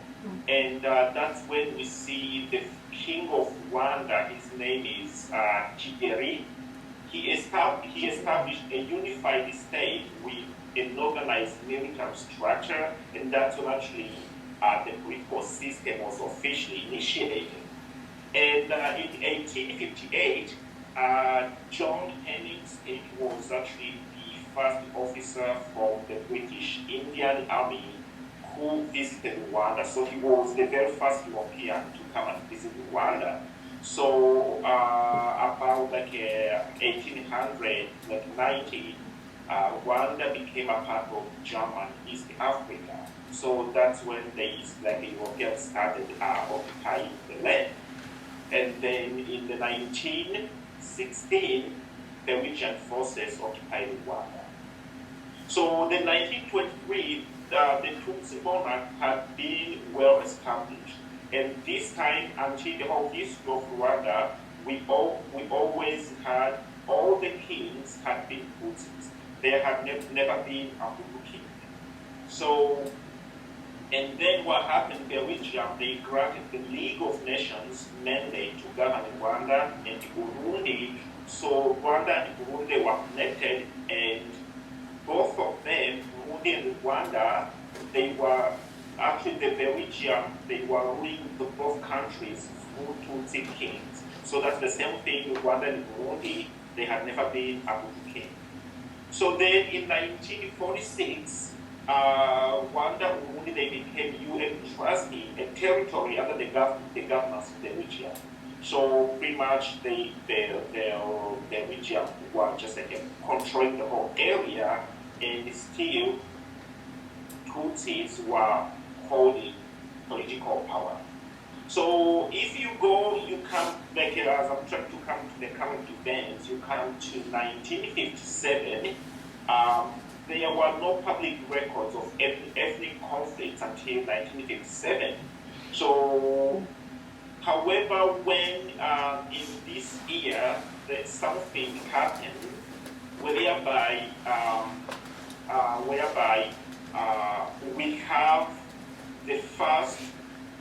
And that's when we see the king of Rwanda, his name is Kigeli. He established a unified state with an organized military structure, and that's when actually the political system was officially initiated. And in 1858, John Hennings was actually the first officer from the British Indian Army who visited Rwanda. So he was the very first European to come and visit Rwanda. So about like 1890, Rwanda became a part of German East Africa. So that's when the Europeans started occupying the land. And then in the 1916, the Norwegian forces occupied Rwanda. So the 1923, the Tutsi monarch had been well established. And this time, until the whole history of Rwanda, we always had, all the kings had been Tutsis. There had never been a Hutu king. So, and then what happened, Belgium, they granted the League of Nations mandate to govern Rwanda and Burundi. So Rwanda and Burundi were connected, and both of them, Burundi and Rwanda, they were actually the Belgium, they were ruling both countries through Tutsi kings. So that's the same thing, Rwanda and Burundi, they had never been a Hutu king. So then in 1946, Rwanda, Burundi, they became UN trustee, a territory under the governance of the region. So pretty much the region were just like controlling the whole area, and still Tutsis were holding political power. So if you go, you come, like as I'm trying to come to the current events, you come to 1957, there were no public records of ethnic conflicts until 1957. So, however, when in this year, something happened whereby we have the first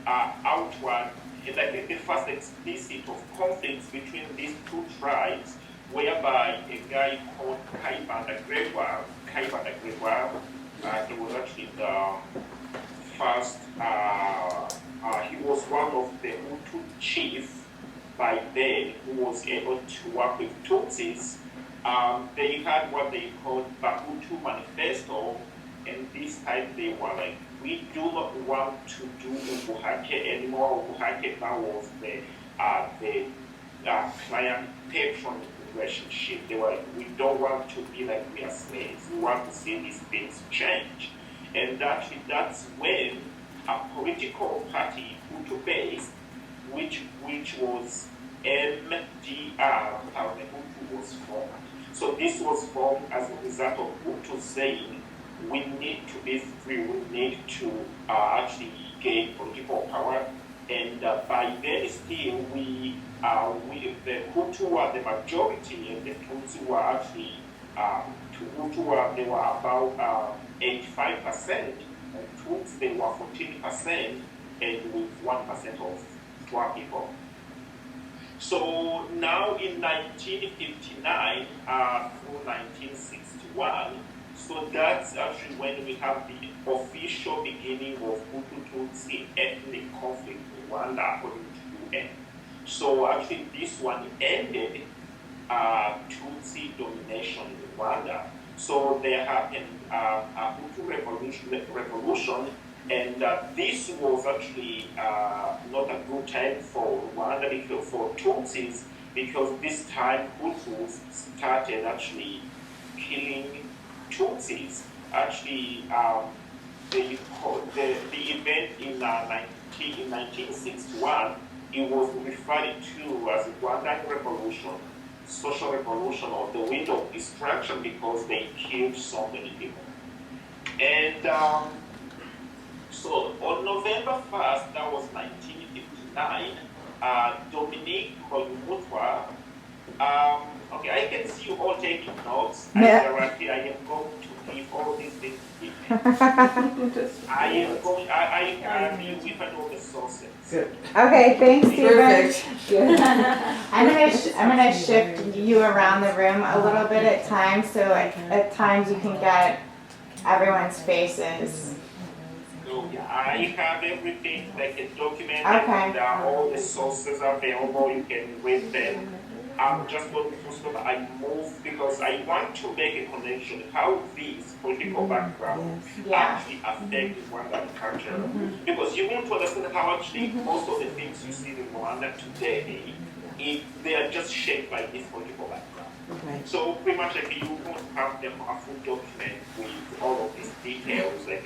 outward, like the first explicit of conflicts between these two tribes, whereby a guy called Kayibanda Gregoire, he was actually the first, he was one of the Hutu chiefs by then who was able to work with Tutsis. They had what they called the Hutu Manifesto, and this time they were like, we do not want to do Ubuhake anymore. Ubuhake now was the client-patron relationship. They were like, we don't want to be like we are slaves. We want to see these things change. And actually, that's when a political party, Hutu-based, which was MDR, Hutu, was formed. So this was formed as a result of Hutu saying, we need to be free, we need to actually gain political power. And by then still, the Hutu were the majority, and the Tutsi were actually, they were about 85%, and Tutsi they were 14%, and with 1% of Twa people. So now in 1959 through 1961, so that's actually when we have the official beginning of Hutu-Tutsi ethnic conflict in Rwanda according to UN. So actually this one ended Tutsi domination in Rwanda. So there happened a Hutu revolution, and this was actually not a good time for Rwanda, because for Tutsis, because this time Hutus started actually killing Tutsis. Actually, the event in 1961, it was referred to as the Rwandan Revolution, social revolution, or the wind of destruction, because they killed so many people. And so on November 1st, that was 1959, Dominique Koyumutwa, okay, I can see you all taking notes. Yeah. I am going to give all these things to you. I am with all the sources. Good. Okay, thanks, Stephen. Perfect. I'm gonna shift you around the room a little bit at times, so at times you can get everyone's faces. So yeah, I have everything like a document, Okay. and all the sources available. You can read them. I'm just going to stop. I move because I want to make a connection how these political backgrounds Yeah. actually affect Rwandan culture. Because you want to understand how actually most of the things you see in Rwanda today, they are just shaped by this political background. Okay. So pretty much like you won't have them a full document with all of these details, like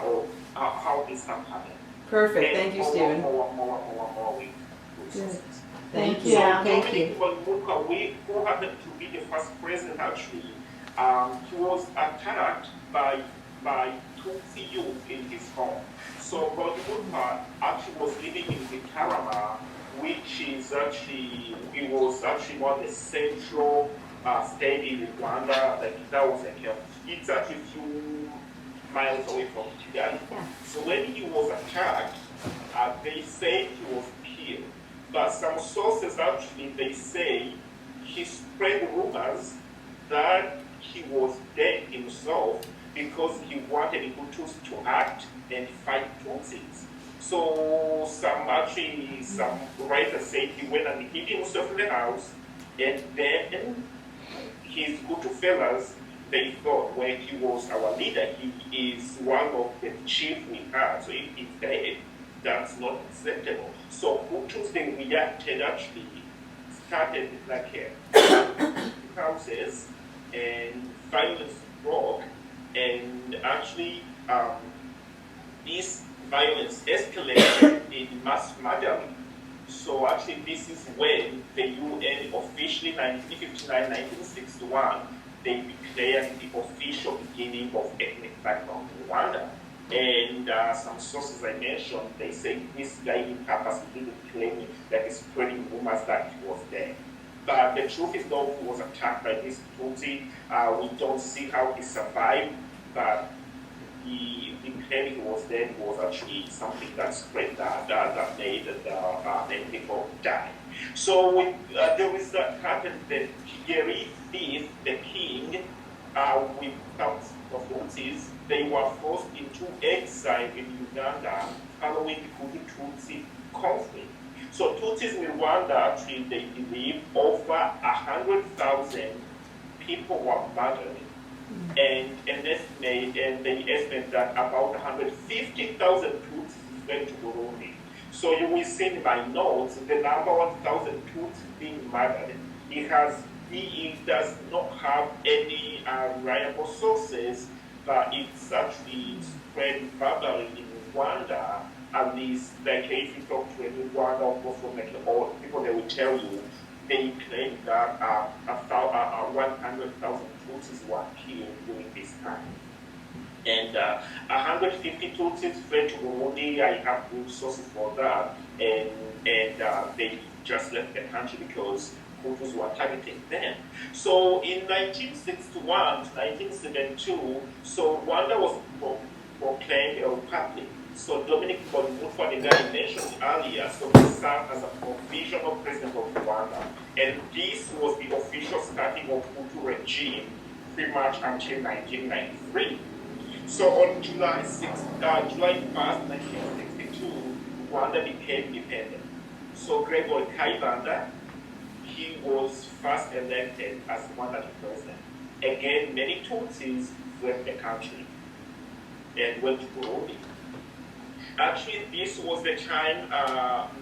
or how this stuff happened. Perfect. Thank you, Stephen. More with resources. Thank you. So Thank Dominic you. Muka, who happened to be the first president actually he was attacked by Tutsi youth in his home. So Rwanda actually was living in the Karama, which is actually, it was actually one of the central state in Rwanda. Like that was like it's actually a few miles away from Kigali. So when he was attacked, they say he was killed. But some sources actually, they say he spread rumors that he was dead himself because he wanted Hutus to act and fight Tutsis. So some writers say he went and hid himself in the house, and then his Hutu fellas, they thought, well, he was our leader, he is one of the chief we had, so if he's dead, that's not acceptable. So Hutus, they reacted, actually started like houses, and violence broke, and actually this violence escalated in mass murdering. So actually this is when the UN officially, 1959, 1961, they declared the official beginning of ethnic background in Rwanda. And some sources I mentioned, they say this guy in purposely claiming that he's spreading rumors that he was dead. But the truth is, though, he was attacked by this Tutsi. We don't see how he survived, but the claim he was dead was actually something that spread that made many people die. So there is that happened that Kigeri V, the king, without the Tutsis, they were forced into exile in Uganda following the Hutu-Tutsi conflict. So Tutsis in Rwanda, actually, they believe over 100,000 people were murdered, and they estimate that about 150,000 Tutsis fled to Burundi. So you will see in my notes the number 1,000 Tutsis being murdered. It does not have any reliable sources, but it's actually spread verbally in Rwanda. At least, like if you talk to any Rwanda or from like all people, they will tell you they claim that 100,000 Tutsis were killed during this time. And 150 Tutsis fled to Burundi. I have good sources for that, and they just left the country because Hutus were targeting them. So in 1961 to 1972, so Rwanda was proclaimed a republic. So Dominic Bonifua, the guy I mentioned earlier, so he served as a provisional president of Rwanda. And this was the official starting of Hutu regime pretty much until 1993. So on July 1st, 1962, Rwanda became independent. So Gregory Kayibanda, he was first elected as Rwanda president. Again, many Tutsis left the country and went to Burundi. Actually, this was the time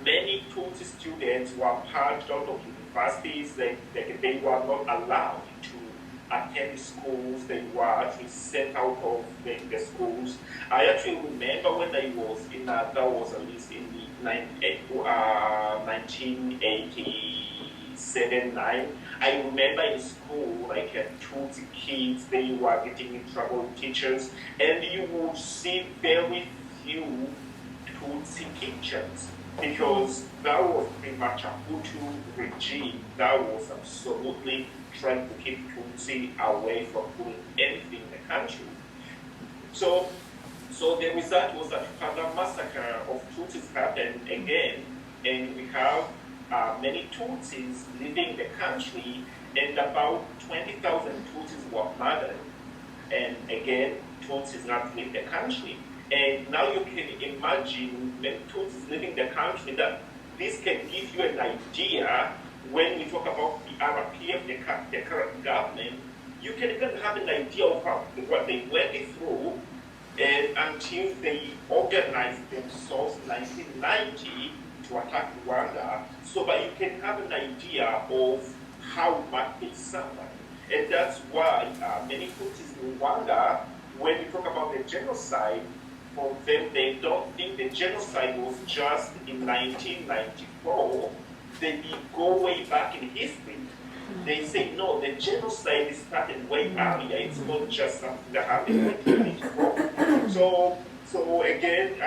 many Tutsi students were purged out of universities. They were not allowed to attend schools. They were actually sent out of the schools. I actually remember when I was in that was at least in the 1987-9. I remember in school, like Tutsi kids, they were getting in trouble with teachers, and you would see very few Tutsi pictures, because that was pretty much a Hutu regime that was absolutely trying to keep Tutsi away from doing anything in the country. So the result was that further massacre of Tutsis happened again, and we have many Tutsis leaving the country, and about 20,000 Tutsis were murdered. And again, Tutsis not leave the country. And now you can imagine when Tutsis leaving the country, that this can give you an idea when we talk about the RPF, the current government. You can even have an idea of what they went through until they organized themselves in 1990 to attack Rwanda. So that you can have an idea of how much they suffered. And that's why many Tutsis in Rwanda, when we talk about the genocide, for them, they don't think the genocide was just in 1994. They go way back in history. They say, no, the genocide started way earlier. It's not just something that happened in 1984. So again,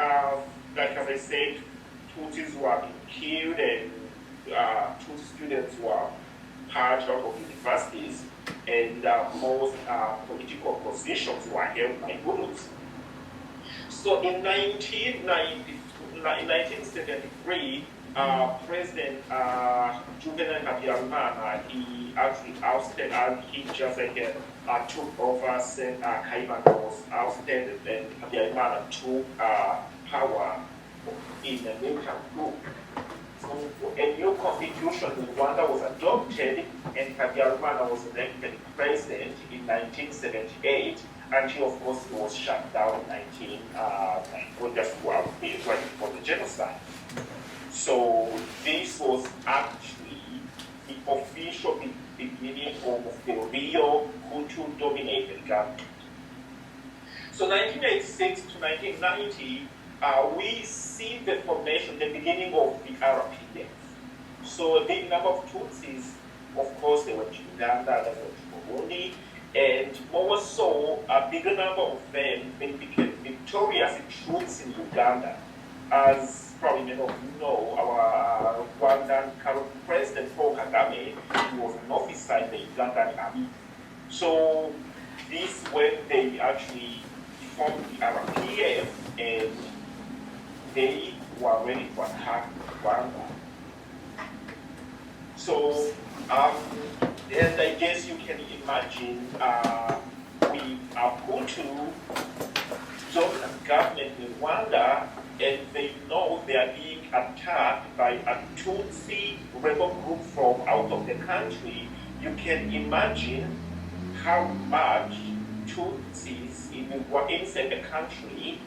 like as I said, Tutsis were being killed and Tutsi students were purged out of universities, and most political positions were held by Hutus. So in 1973, President Juvenal Habyarimana, he actually ousted, he just took over, said Kayibanda was ousted, and Habyarimana took power in the military coup. So a new constitution in Rwanda was adopted, and Habyarimana was elected president in 1978, until of course it was shut down in 1912, right before the genocide. So this was actually the official beginning of the real Hutu-dominated government. So 1986 to 1990, we see the formation, the beginning of the RPF. So a big number of Tutsis, of course, they went to Uganda, they went to Burundi, and more so, a bigger number of them, they became victorious troops in Uganda. As probably many of you know, our Rwandan current president, Paul Kagame, he was an officer in the Ugandan army. So this when they actually formed the RPF, and they were ready to attack Rwanda. So, and I guess you can imagine with a Hutu dominant government in Rwanda, and they know they are being attacked by a Tutsi rebel group from out of the country. You can imagine how much Tutsis inside the country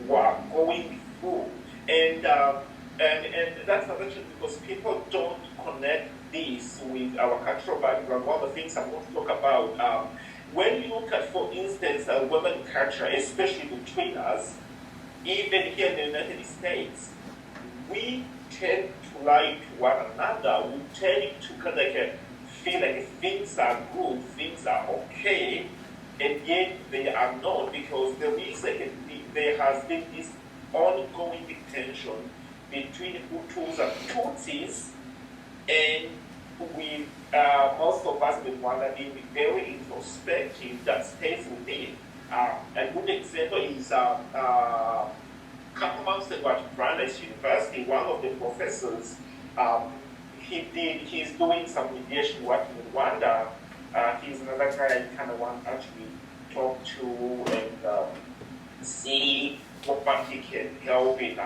were going through. And that's actually because people don't connect this with our cultural background. One of the things I'm going to talk about, when you look at, for instance, women culture, especially between us, even here in the United States, we tend to lie to one another. We tend to kind of feel like things are good, things are okay, and yet they are not, because there has been this ongoing tension between Hutus and Tutsis, and with most of us in Rwanda being very introspective, that stays within. A good example is a couple months ago at Brandeis University, one of the professors, he's doing some mediation work in Rwanda. He's another guy I kind of want to actually talk to and see what he can help in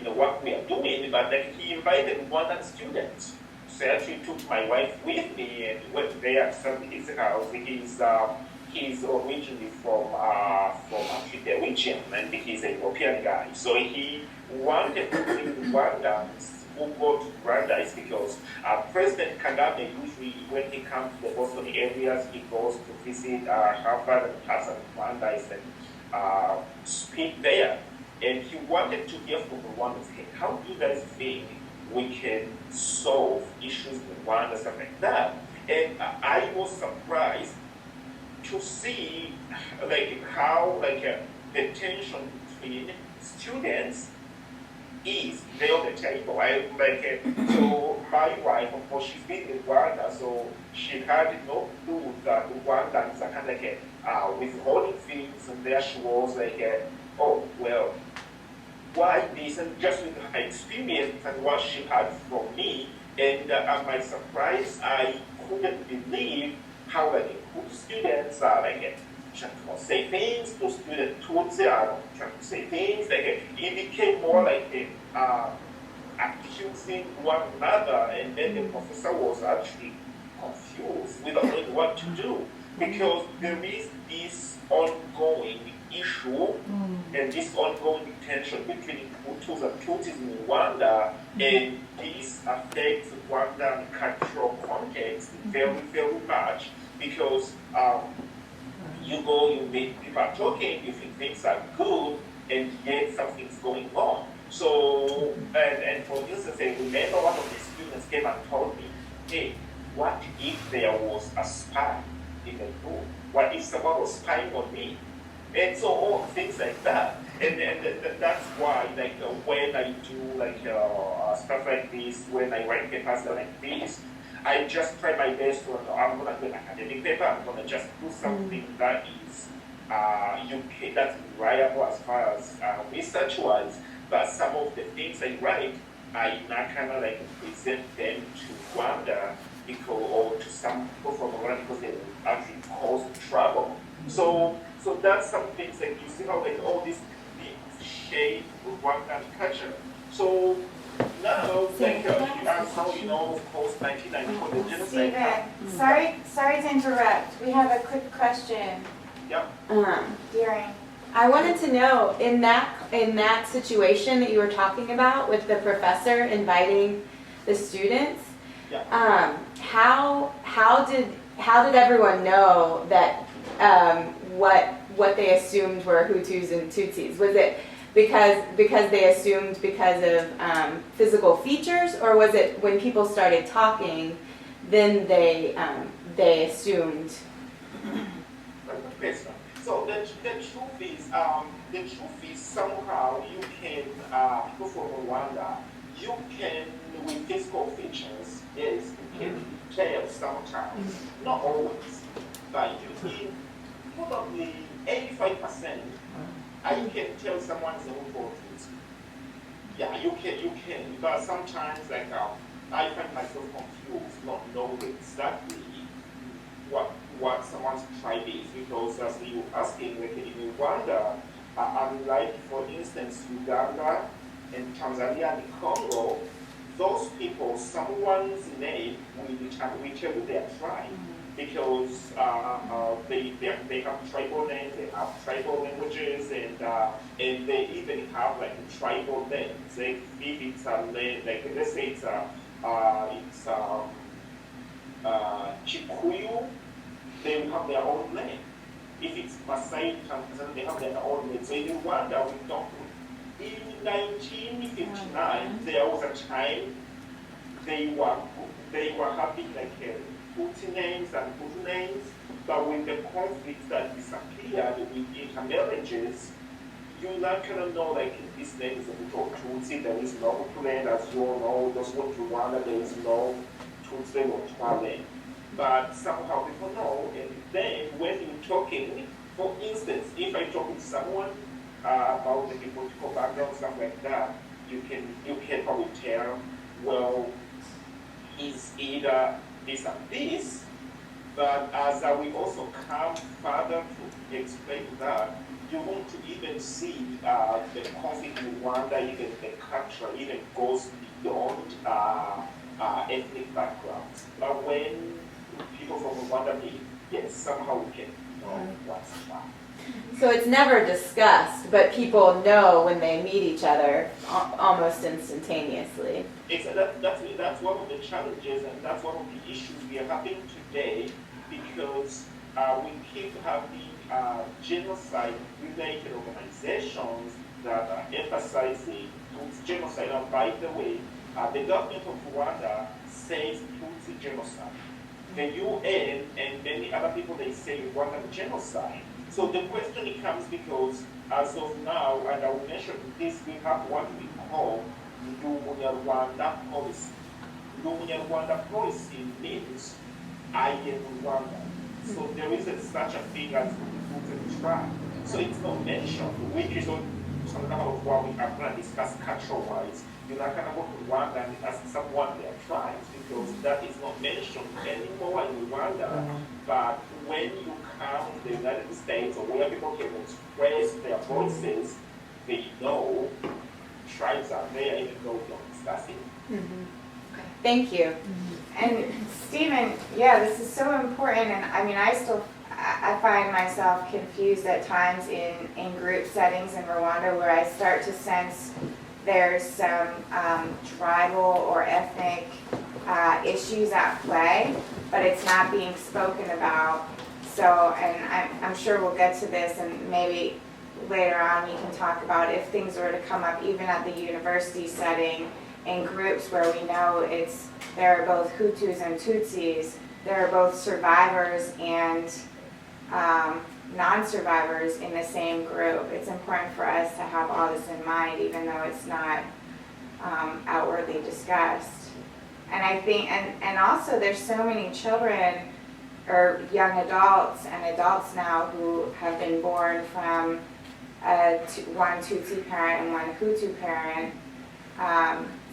the work we are doing. But then he invited Rwandan students. So I actually took my wife with me and went there at his house. He's originally from actually the region, and he's a European guy. So he wanted to bring Rwandans who go to Rwanda is because President Kagame usually, when he comes to the Boston areas, he goes to visit Harvard and parts of Rwanda and speak there. And he wanted to hear from Rwandans, hey, how do you guys think we can solve issues in Rwanda, stuff like that? And I was surprised to see how the tension between students is there on the table. So my wife, of course, she's been in Rwanda, so she had no clue that Rwandans are kind of withholding things, and there she was oh well, why this? And just with her experience and what she had from me, and my surprise, I couldn't believe how good students are trying to say things to students, Tutsi are trying to say things. It became more accusing one another, and then the professor was actually confused without knowing what to do, because there is this ongoing issue and this ongoing tension between Hutus and Tutsis in Rwanda, and this affects Rwandan cultural context very, very much, because you meet people are talking, you think things are good, and yet something's going on. So, and for instance, I remember one of the students came and told me, hey, what if there was a spy in the room? What if someone was spying on me? And so all things like that. And that's why, like, when I do, like, stuff like this, when I write papers like this, I just try my best to, I'm going to do an academic paper, I'm going to just do something that is, that's reliable as far as research-wise, but some of the things I write, I not kind of like present them to Rwanda because, or to some people from Rwanda because they will actually cause trouble. So that's some things like you see how like all these things shape Rwandan culture. So now, like you ask how of course 1994 the genocide. Stephen, sorry to interrupt. We have a quick question. Yeah. Deering. I wanted to know, in that situation that you were talking about with the professor inviting the students, Yeah. how did everyone know that what they assumed were Hutus and Tutsis? Was it because they assumed because of physical features, or was it when people started talking, then they assumed? So the truth is somehow you can, people from Rwanda, you can, with physical features, yes, you can tell sometimes, not always, but you can, probably 85%, I can tell someone is a Hutu. Yeah, you can, but sometimes, like, I find myself confused, not knowing exactly what someone's tribe is, because as you asking, like in Rwanda, unlike, for instance, Uganda and Tanzania and Congo, those people, someone's name will tell you their tribe, because they have tribal names, they have tribal languages, and they even have like tribal names. Like if it's a name, like let's say it's Chikuyu, they will have their own name. If it's Maasai, they have their own name. So in Rwanda, we don't. In 1959, there was a time they were having like Hutu names and Hutu names, but with the conflicts that disappeared with intermarriages, you're not gonna know like this name is a Hutu or Tutsi. There is no Hutu land, as you all know. Those who to Rwanda, there is no Tutsi or Twale. But somehow people know, and then when you're talking, for instance, if I talk with someone about the political background, stuff like that, you can probably tell, well, is either this and this, but as we also come further to explain that, you want to even see the conflict in Rwanda, even the culture, even goes beyond ethnic backgrounds. But when people from Rwanda meet, yes, somehow we can know what's what. So it's never discussed, but people know when they meet each other almost instantaneously. That's one of the challenges, and that's one of the issues we are having today, because we keep having genocide-related organizations that are emphasizing genocide. And by the way, the government of Rwanda says Tutsi genocide. The UN and many other people, they say Rwandan genocide. So the question comes because as of now, and I will mention this, we have what we call Rwanda policy. Rwanda policy means I am Rwanda. So there isn't such a thing as Hutu tribe. So it's not mentioned, which is about what we are going to discuss culture-wise. You're not going to go to Rwanda and ask someone their tribes, because that is not mentioned anymore in Rwanda. But when you come to the United States, or where people can express their voices, they know tribes are there, even though we don't discuss it. Thank you. And Stephen, yeah, this is so important, and I mean, I find myself confused at times in group settings in Rwanda where I start to sense there's some tribal or ethnic issues at play, but it's not being spoken about. So, and I'm sure we'll get to this, and maybe later on we can talk about if things were to come up even at the university setting, in groups where we know there are both Hutus and Tutsis, there are both survivors and non-survivors in the same group. It's important for us to have all this in mind, even though it's not outwardly discussed. And I think, and also there's so many children or young adults and adults now who have been born from one Tutsi parent and one Hutu parent.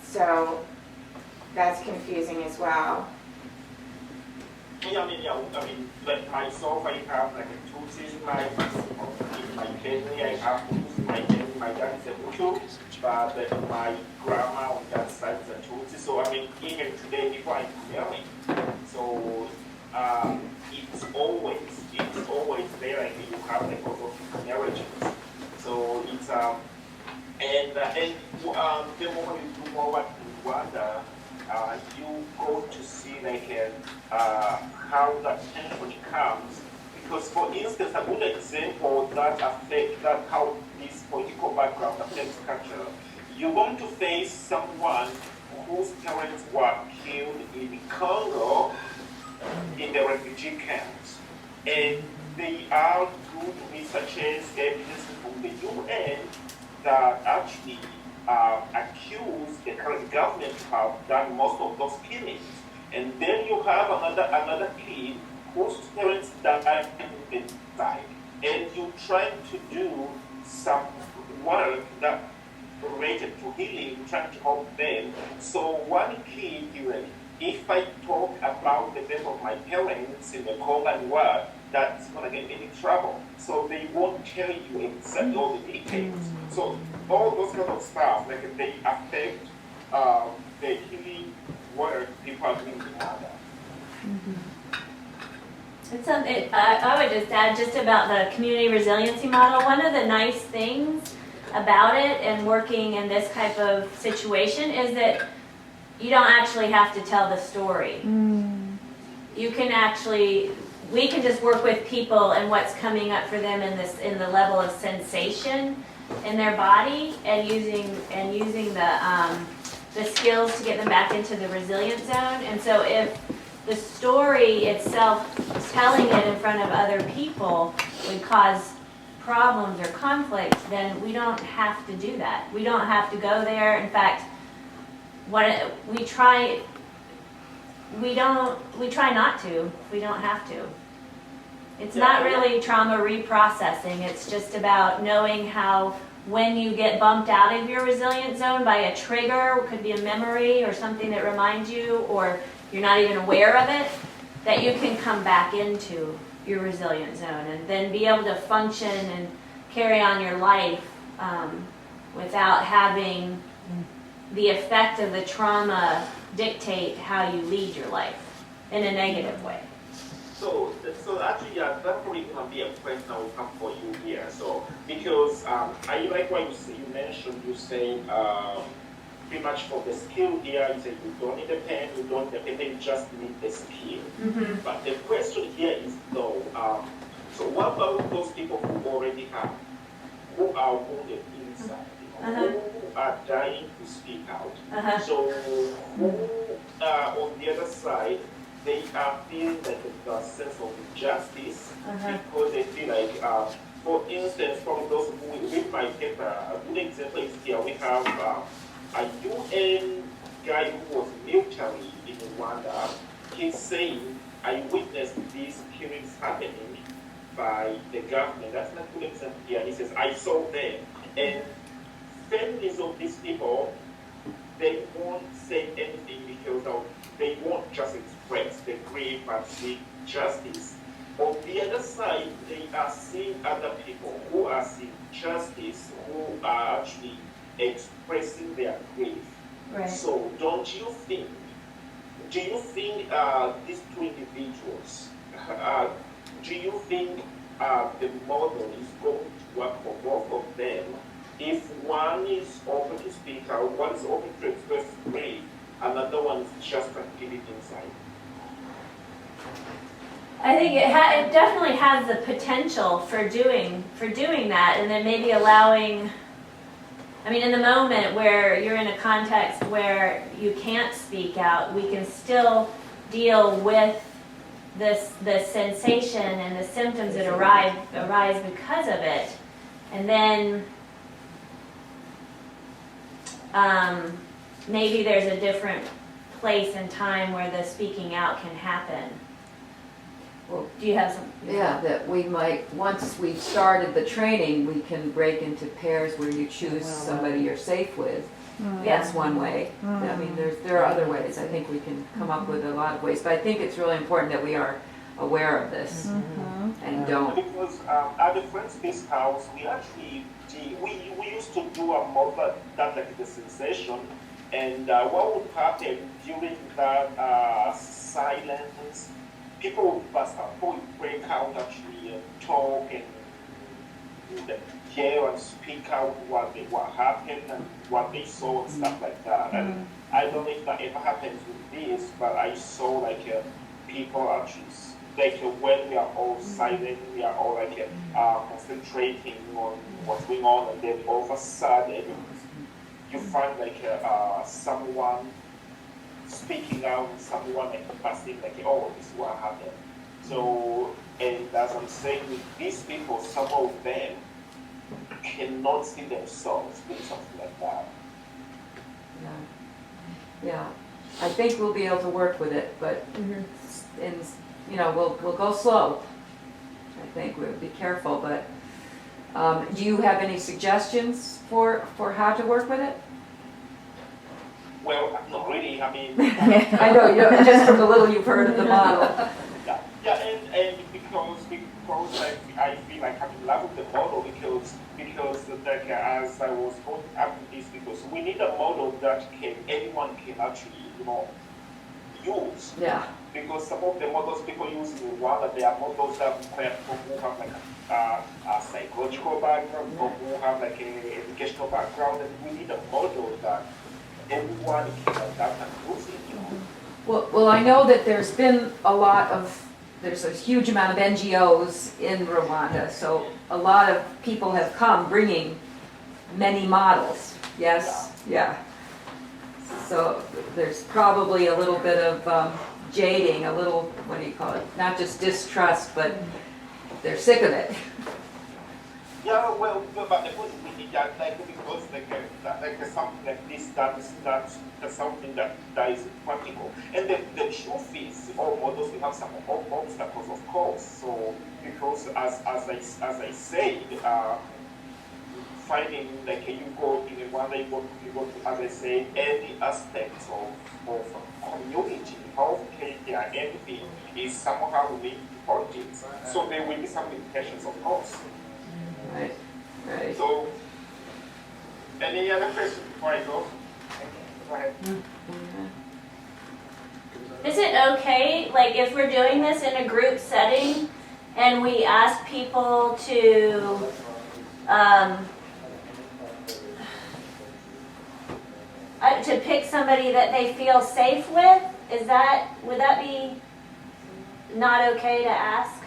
So that's confusing as well. Yeah, like myself, I have like a Tutsi in my family. I have Hutus in my family. My dad is a Hutu, but my grandma on that side is a Tutsi. So even today, people are married. So it's always there. Like you have like a lot of marriages. So it's and the moment you do more work in Rwanda, you go to see like how that tension comes. Because for instance, a good example that how this political background affects culture. You're going to face someone whose parents were killed in Congo in the refugee camps, and they are good researchers, evidence from the UN that actually accuse the current government to have done most of those killings. And then you have another kid whose parents died in the side, and you try to do some work that related to healing, trying to help them. So one kid, if I talk about the death of my parents in the Congo War, that's gonna get me in trouble. So they won't tell you exactly all the details. So all those kind of stuff, like they affect the healing work people are doing in Rwanda. I would just add just about the community resiliency model. One of the nice things about it and working in this type of situation is that you don't actually have to tell the story. You can actually, we can just work with people and what's coming up for them in the level of sensation in their body, and using the skills to get them back into the resilient zone. And so if the story itself, telling it in front of other people, would cause problems or conflict, then we don't have to do that. We don't have to go there. In fact, we try not to. We don't have to. It's not really trauma reprocessing. It's just about knowing how, when you get bumped out of your resilient zone by a trigger, it could be a memory or something that reminds you, or you're not even aware of it, that you can come back into your resilient zone and then be able to function and carry on your life without having the effect of the trauma dictate how you lead your life in a negative way. So actually, that's probably going to be a question that will come for you here. So, because I like what you mentioned, you say pretty much for the skill here, you say you don't need a pen, you don't need a pen, you just need the skill. But the question here is though, so what about those people who already have, who are wounded inside, who are dying to speak out? So who on the other side, they are feeling like a sense of injustice because they feel like, for instance, from those who read my paper, a good example is here. We have a UN guy who was military in Rwanda. He's saying, I witnessed these killings happening by the government. That's not a good example here. He says, I saw them. And families of these people, they won't say anything because they won't just express the grief and seek justice. On the other side, they are seeing other people who are seeking justice, who are actually expressing their grief. Right. So do you think these two individuals, do you think the model is going to work for both of them if one is open to speak out, one is open to express grief, another one is just going to keep it inside? I think it definitely has the potential for doing that, and then maybe allowing I mean, in the moment where you're in a context where you can't speak out, we can still deal with the sensation and the symptoms that arise because of it. And then maybe there's a different place and time where the speaking out can happen. Well, Do you have some? yeah, that we might, once we've started the training, we can break into pairs where you choose somebody you're safe with. That's one way. I mean, there are other ways. I think we can come up with a lot of ways, but I think it's really important that we are aware of this and don't. Because at the friend's base house, we actually we used to do a model that like the sensation, and what would happen during that silence, people would burst out, people would break out actually and talk and yell and speak out what happened and what they saw and stuff like that. And I don't know if that ever happens with this, but I saw like people actually like when we are all silent, we are all like concentrating on what's going on, and then all of a sudden you find like someone speaking out, someone like passing like, oh, this is what happened. So, and as I'm saying, with these people, some of them cannot see themselves doing something like that. Yeah, I think we'll be able to work with it, but we'll go slow. I think we'll be careful, but do you have any suggestions for how to work with it? Well, not really. I mean, I know, just from the little you've heard of the model. yeah, and because I feel like I'm in love with the model because like as I was going up with this, because we need a model that anyone can actually use. Yeah. Because some of the models people use in Rwanda, they are models that require people who have like a psychological background, people who have like an educational background, and we need a model that everyone can adapt and use it. Well, I know that there's a huge amount of NGOs in Rwanda, so a lot of people have come bringing many models. Yes? Yeah. So there's probably a little bit of jading, a little, what do you call it? Not just distrust, but they're sick of it. Yeah, well, but the point is we need that, like, because like something like this, that's something that is practical. And the truth is, all models will have some obstacles, of course. So because as I said, finding like you go in Rwanda, you go to, as I say, any aspect of community, healthcare, anything is somehow linked to politics. So there will be some limitations, of course. Right. So, any other questions before I go? Go ahead. Is it okay, like if we're doing this in a group setting and we ask people to pick somebody that they feel safe with? Would that be not okay to ask?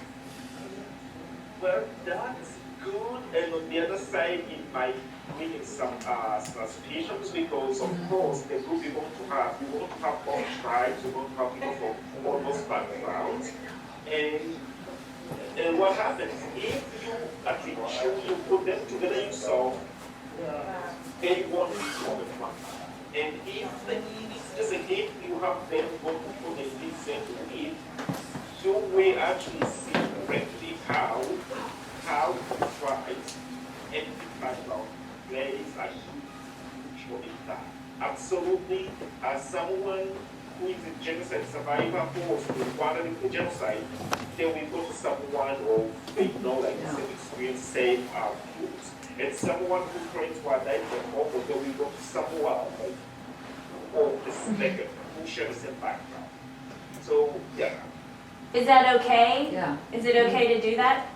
Well, that's good, and on the other side, it might bring some suspicions because, of course, the group you want to have all tribes, you want to have people from all those backgrounds, and what happens if you actually choose to put them together yourself? Anyone will come in front. And if you have them go to the same need, you will actually see correctly how tribes and background plays a huge role in that. Absolutely, as someone who is a genocide survivor who was involved in the genocide, then we go to someone of like same experience, same groups. And someone who's trying to adapt them over, then we go to someone of the spectrum who share the same background. So, yeah. Is that okay? Yeah. Is it okay to do that?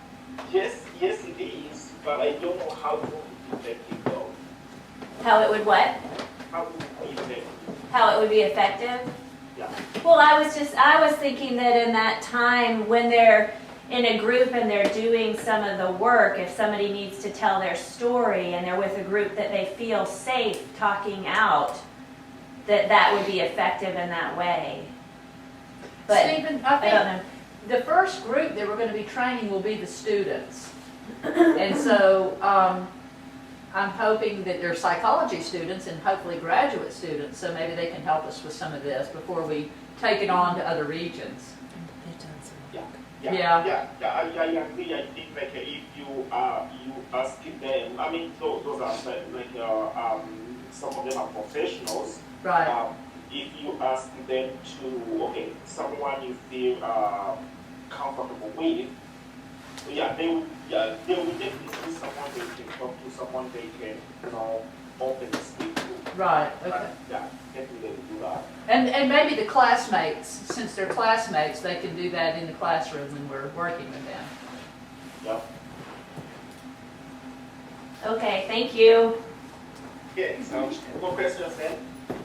Yes, it is, but I don't know how to implement it though. How it would what? How to implement it. How it would be effective? Yeah. Well, I was thinking that in that time when they're in a group and they're doing some of the work, if somebody needs to tell their story and they're with a group that they feel safe talking out, that would be effective in that way. But Stephen, I don't I know. think the first group that we're going to be training will be the students. And so I'm hoping that they're psychology students and hopefully graduate students, so maybe they can help us with some of this before we take it on to other regions. Yeah, I agree. I think like if you ask them, I mean those are some of them are professionals. Right. If you ask them to, okay, someone you feel comfortable with, they will definitely be someone they can talk to, someone they can, openly speak to. Right, okay. Yeah, definitely they will do that. And maybe the classmates, since they're classmates, they can do that in the classroom when we're working with them. Yeah. Okay, thank you. Yeah, so more questions then?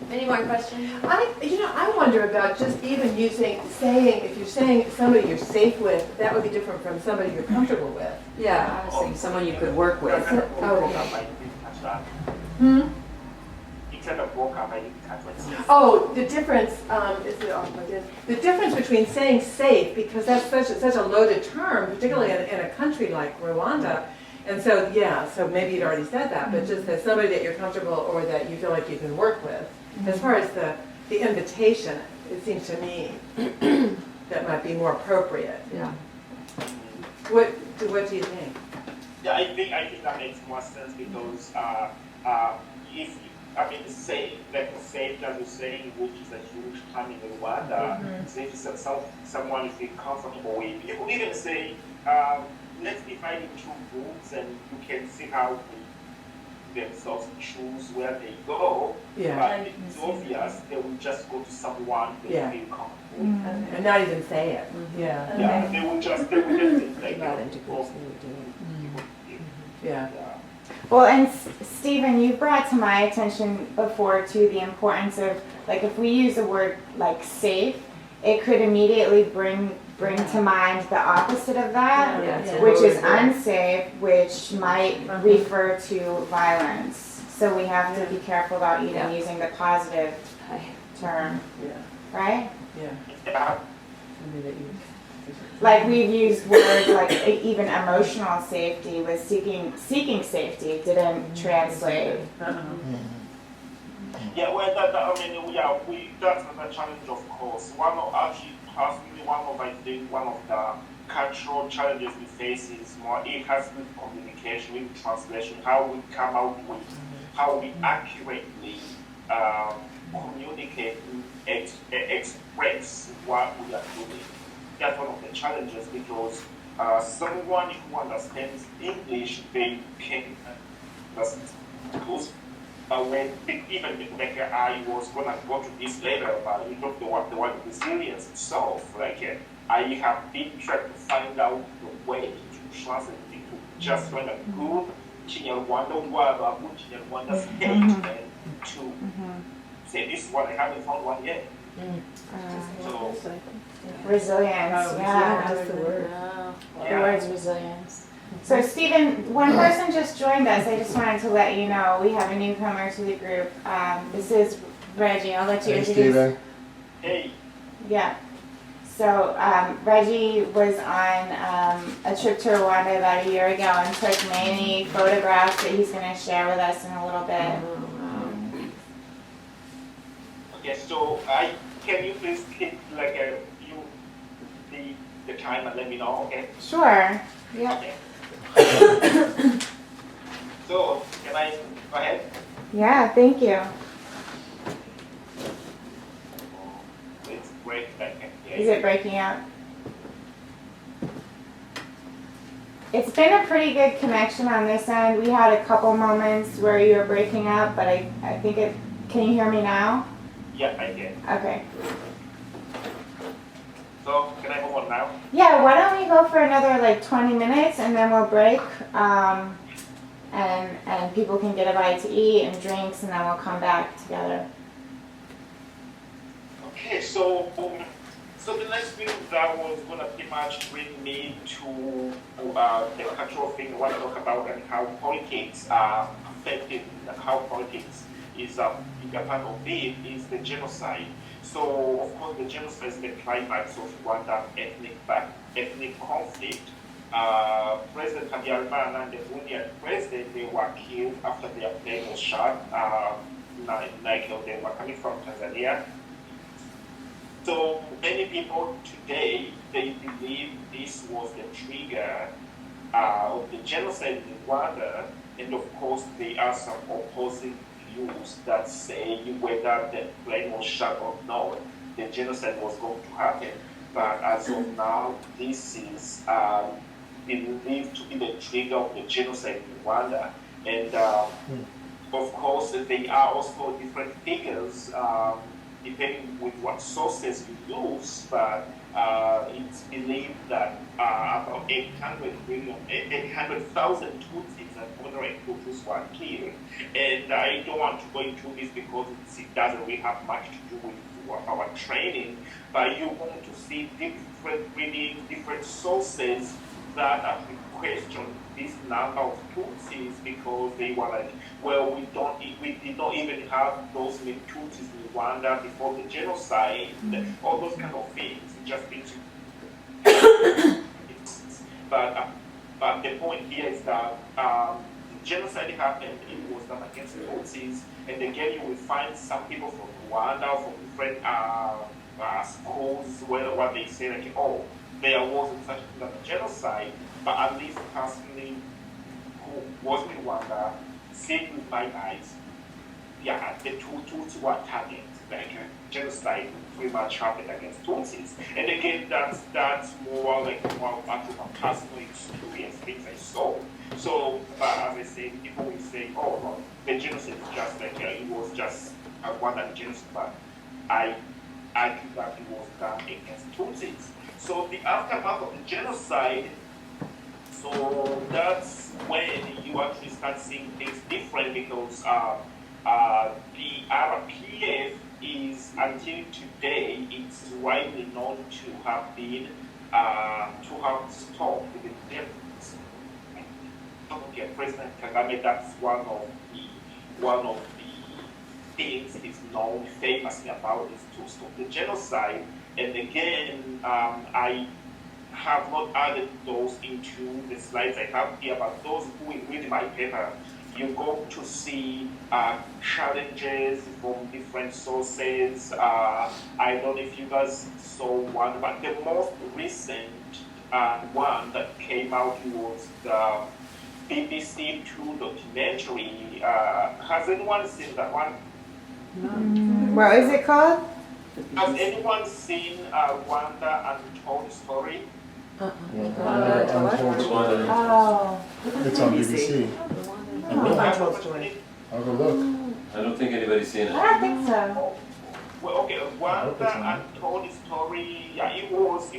Any more questions? I wonder about just even saying, if you're saying somebody you're safe with, that would be different from somebody you're comfortable with. Yeah, I was thinking someone you could work with. Hmm? It kind of broke up, I didn't catch what you said. Oh, the difference, the difference between saying safe, because that's such a loaded term, particularly in a country like Rwanda. And so, so maybe you'd already said that, but just as somebody that you're comfortable or that you feel like you can work with. As far as the invitation, it seems to me that might be more appropriate. Yeah. What do you think? Yeah, I think that makes more sense because if say safe as you're saying, which is a huge term in Rwanda, safe is someone you feel comfortable with. You could even say, let's divide into groups and you can see how they themselves choose where they go. Yeah. But it's obvious they will just go to someone they feel comfortable with. And not even say it. Yeah. Yeah, they will just think like Yeah. Well, and Stephen, you brought to my attention before too the importance of, like, if we use the word like safe, it could immediately bring to mind the opposite of that, which is unsafe, which might refer to violence. So we have to be careful about even using the positive term, right? Yeah. Like we've used words like even emotional safety with seeking safety didn't translate. Yeah, well, that's another challenge, of course. One of the cultural challenges we face is more, it has with communication, with translation, how we come out with, how we accurately communicate, express what we are doing. That's one of the challenges because someone who understands English, they can because when even like I was gonna go to this later, but you know the word resilience itself, I have been trying to find out the way to translate it to just when a good Kinyarwanda word or good Kinyarwanda statement to say this is what I haven't found one yet. So Resilience, That's the word. The word's resilience. So Stephen, one person just joined us. I just wanted to let you know we have a newcomer to the group. This is Reggie. I'll let you introduce. Stephen. hey, Yeah. So Reggie was on a trip to Rwanda about a year ago and took many photographs that he's going to share with us in a little bit. okay, so can you please keep the time and let me know, okay? Sure. Yep. Okay. So, can I go ahead? Yeah, thank you. It's break back. Is it breaking up? It's been a pretty good connection on this end. We had a couple moments where you were breaking up, but I think it, can you hear me now? Yeah, I can. Okay. So, can I move on now? Yeah, why don't we go for another like 20 minutes and then we'll break, and people can get a bite to eat and drinks and then we'll come back together. Okay, so So the next thing that was gonna pretty much bring me to the cultural thing I want to talk about and how politics are affected, and how politics is a bigger part of it is the genocide. So of course the genocide is the climax of Rwanda ethnic conflict. President Habyarimana and the Burundian president, they were killed after their plane was shot. Like they were coming from Tanzania. So many people today, they believe this was the trigger of the genocide in Rwanda, and of course there are some opposing views that say whether the plane was shot or not, the genocide was going to happen. But as of now, this is believed to be the trigger of the genocide in Rwanda. And of course, there are also different figures depending with what sources you use, but it's believed that about 800,000 Tutsis and moderate Hutus were killed. And I don't want to go into this because it doesn't really have much to do with our training, but you're going to see different reading, different sources that actually question this number of Tutsis because they were like, well, we did not even have those many Tutsis in Rwanda before the genocide, all those kind of things, just things. But the point here is that genocide happened, it was done against the Tutsis, and again you will find some people from Rwanda, from different schools, where what they say like, oh, there wasn't such a thing as a genocide, but at least personally, who was in Rwanda, seeing with my eyes, yeah, the Tutsi were targeted, like genocide pretty much happened against Tutsis. And again, that's more like more out of a personal experience, things I saw. So, as I said, people will say, oh, no, the genocide is just like, it was just one of the genocide, but I argue that it was done against Tutsis. So the aftermath of the genocide, so that's when you actually start seeing things different because the RPF is, until today, it's widely known to have been, to have stopped the deaths. Okay, President Kagame, that's one of the things he's known famously about is to stop the genocide. And again, I have not added those into the slides I have here, but those who will read my paper, you're going to see challenges from different sources. I don't know if you guys saw one, but the most recent one that came out was the BBC 2 documentary. Has anyone seen that one? What is it called? Has anyone seen Rwanda Untold Story? Oh. It's on BBC. Untold Story. I'll go look. I don't think anybody's seen it. I don't think so. Well, okay, Rwanda Untold Story, yeah, it was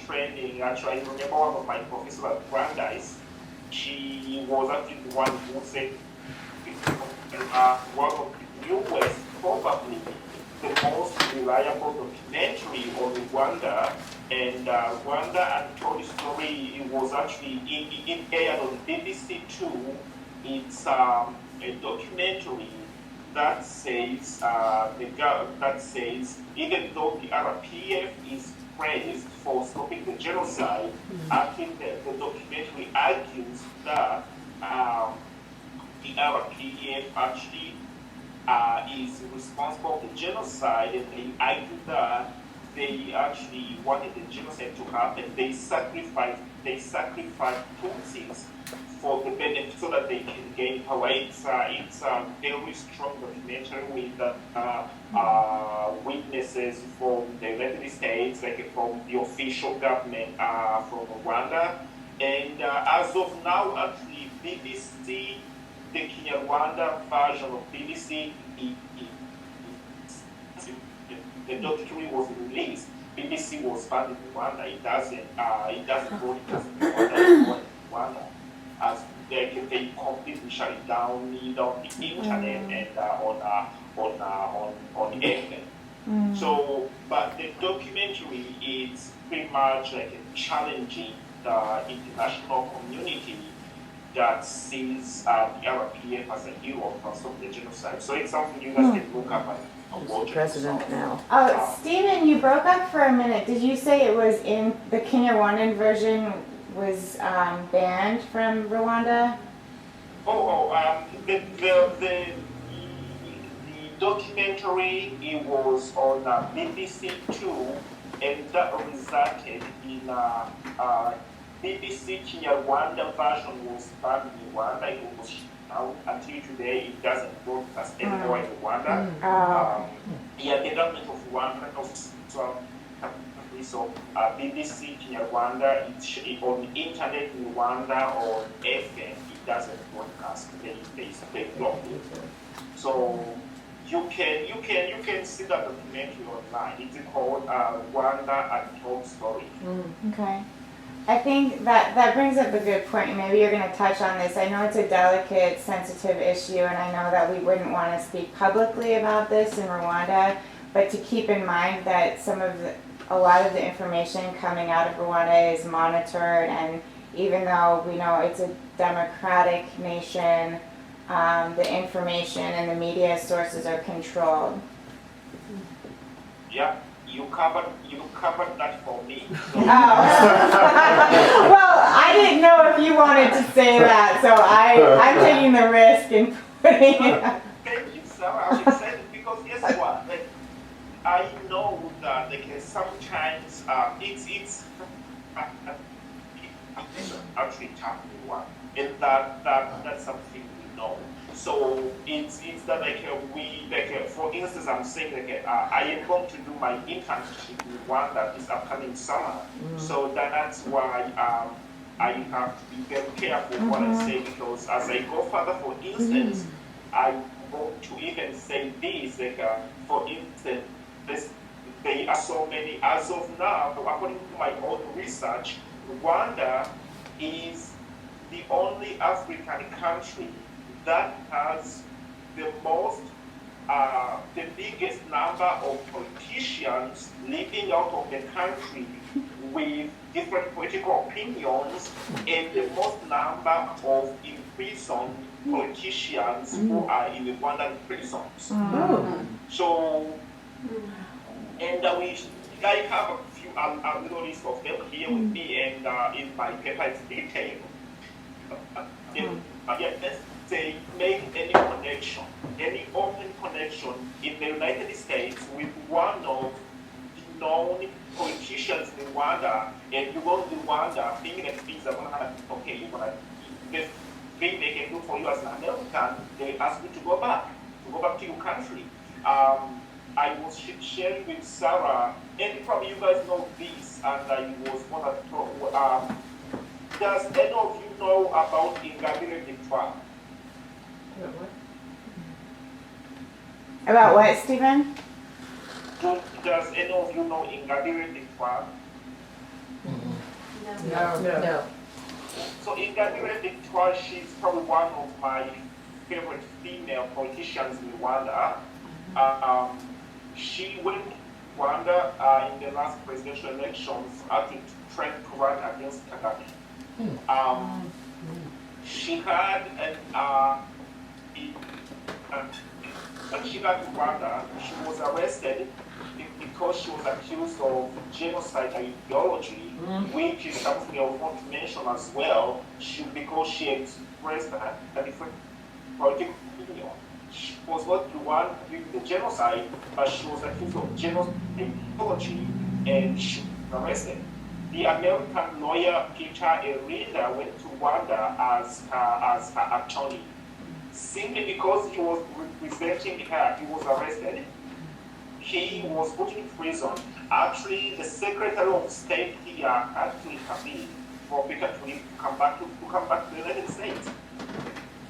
trending. Actually, I remember one of my professors at Brandeis, she was actually the one who said one of the newest, probably the most reliable documentary on Rwanda. And Rwanda Untold Story, it was actually it aired on BBC 2. It's a documentary that says even though the RPF is praised for stopping the genocide, I think that the documentary argues that the RPF actually is responsible for the genocide, and they argue that they actually wanted the genocide to happen. They sacrificed Tutsis for the benefit so that they can gain power. It's a very strong documentary with witnesses from the United States, like from the official government from Rwanda. And as of now, actually, BBC, the Kinyarwanda version of BBC, the documentary was released. BBC was found in Rwanda. It doesn't broadcast in Rwanda. As they completely shut it down, either on the internet and on FM. So, but the documentary is pretty much like challenging the international community that sees the RPF as a hero for some of the genocide. So it's something you guys can look up and watch. President now. Oh, Stephen, you broke up for a minute. Did you say it was in the Kinyarwandan version was banned from Rwanda? The documentary, it was on BBC Two, and that resulted in BBC Kinyarwanda version was banned in Rwanda. It was out until today. It doesn't broadcast anymore in Rwanda. Yeah, the government of Rwanda so BBC Kinyarwanda, it's on internet in Rwanda or FM. It doesn't broadcast. They block it. So you can see that documentary online. It's called Rwanda Untold Story. Okay. I think that brings up a good point. Maybe you're going to touch on this. I know it's a delicate, sensitive issue, and I know that we wouldn't want to speak publicly about this in Rwanda, but to keep in mind that a lot of the information coming out of Rwanda is monitored, and even though we know it's a democratic nation, the information and the media sources are controlled. Yeah, you covered that for me. So. Well, I didn't know if you wanted to say that, so I'm taking the risk and putting it. Thank you, Sarah. I'm excited because guess what? Like, I know that sometimes it's actually tackling one, and that's something we know. So it's that for instance, I'm saying I am going to do my internship in Rwanda this upcoming summer. So that's why I have to be very careful what I say, because as I go further, for instance, I want to even say this, for instance, there are so many, as of now, according to my own research, Rwanda is the only African country that has the biggest number of politicians living out of the country with different political opinions, and the most number of imprisoned politicians who are in the Rwandan prisons. So, and I have a little list of them here with me, and in my paper it's detailed. Let's say make any connection, any open connection in the United States with one of the known politicians in Rwanda, and you go to Rwanda thinking that things are going to happen. Okay, you're going to, the thing they can do for you as an American, they ask you to go back to your country. I was sharing with Sarah, and probably you guys know this, and I was one of the does any of you know about Ingabire Victoire? About what, Stephen? Does any of you know Ingabire Victoire? No. So Ingabire Victoire, she's probably one of my favorite female politicians in Rwanda. She went to Rwanda in the last presidential elections to try to run against Kagame. She had when she got to Rwanda, she was arrested because she was accused of genocide ideology, which is something I want to mention as well. Because she expressed a different political opinion. She was not the one doing the genocide, but she was accused of genocide ideology, and she was arrested. The American lawyer Peter Erinda went to Rwanda as her attorney. Simply because he was representing her, he was arrested. He was put in prison. Actually, the Secretary of State here had to intervene for Peter to come back to the United States.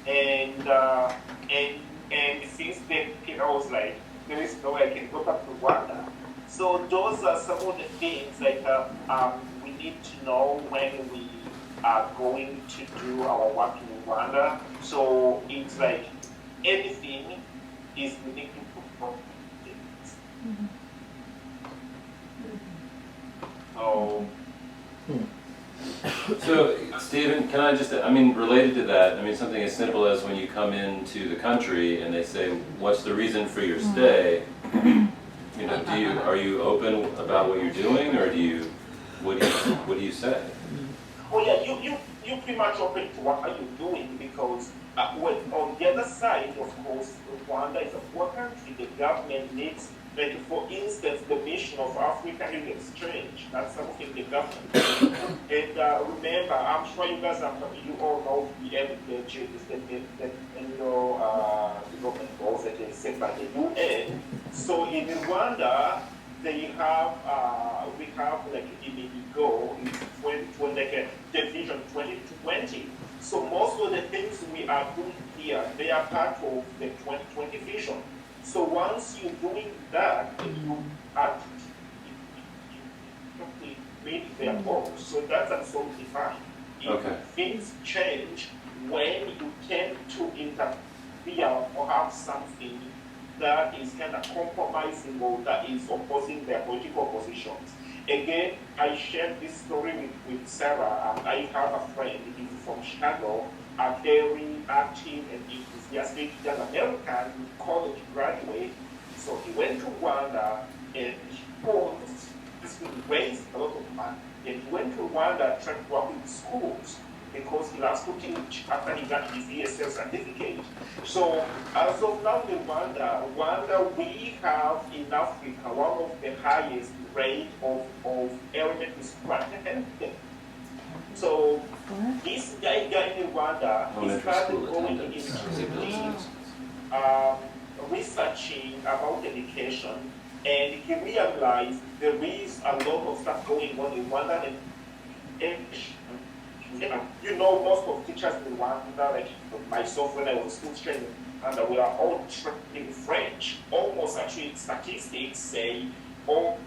And since then, Peter was like, there is no way I can go back to Rwanda. So those are some of the things we need to know when we are going to do our work in Rwanda. So it's like anything is related to politics. So, So, Stephen, can I just, I mean, related to that, I mean, something as simple as when you come into the country and they say, what's the reason for your stay? You know, are you open about what you're doing, or what do you say? oh yeah, you pretty much open to what are you doing, because on the other side, of course, Rwanda is a poor country. The government needs, like for instance, the mission of African Youth Exchange. That's something the government needs. And remember, I'm sure you guys you all know the development goals that are set by the UN. So in Rwanda, they have we have like the goal in 2020, like the vision 2020. So most of the things we are doing here, they are part of the 2020 vision. So once you're doing that, you act, you meet their goals. So that's absolutely fine. Okay. Things change when you tend to interfere or have something that is kind of compromising or that is opposing their political positions. Again, I shared this story with Sarah, and I have a friend, he's from Chicago, a very active and enthusiastic young American college graduate. So he went to Rwanda and this will raise a lot of money. And he went to Rwanda trying to work with schools because he loves to teach after he got his ESL certificate. So as of now in Rwanda, we have in Africa one of the highest rate of elementary school attendance. So this guy in Rwanda, he started going into researching about education, and he realized there is a lot of stuff going on in Rwanda. And you know, most of teachers in Rwanda, like myself when I was school training, and we are all trained in French. Almost actually statistics say all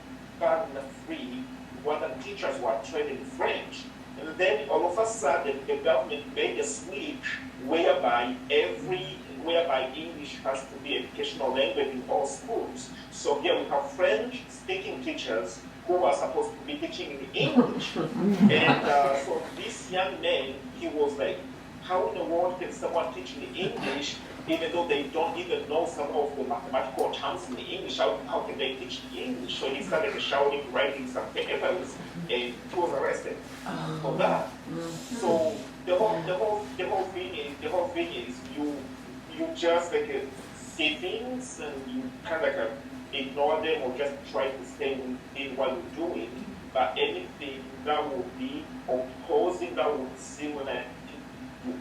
free Rwandan teachers were trained in French. And then all of a sudden the government made a switch whereby English has to be educational language in all schools. So here we have French speaking teachers who are supposed to be teaching in English. And so this young man, he was like, how in the world can someone teach in English even though they don't even know some of the mathematical terms in English? How can they teach English? So he started shouting, writing some papers, and he was arrested for that. So the whole thing is you just like see things and you kind of like ignore them or just try to stay within what you're doing. But anything that would be opposing, that would similar to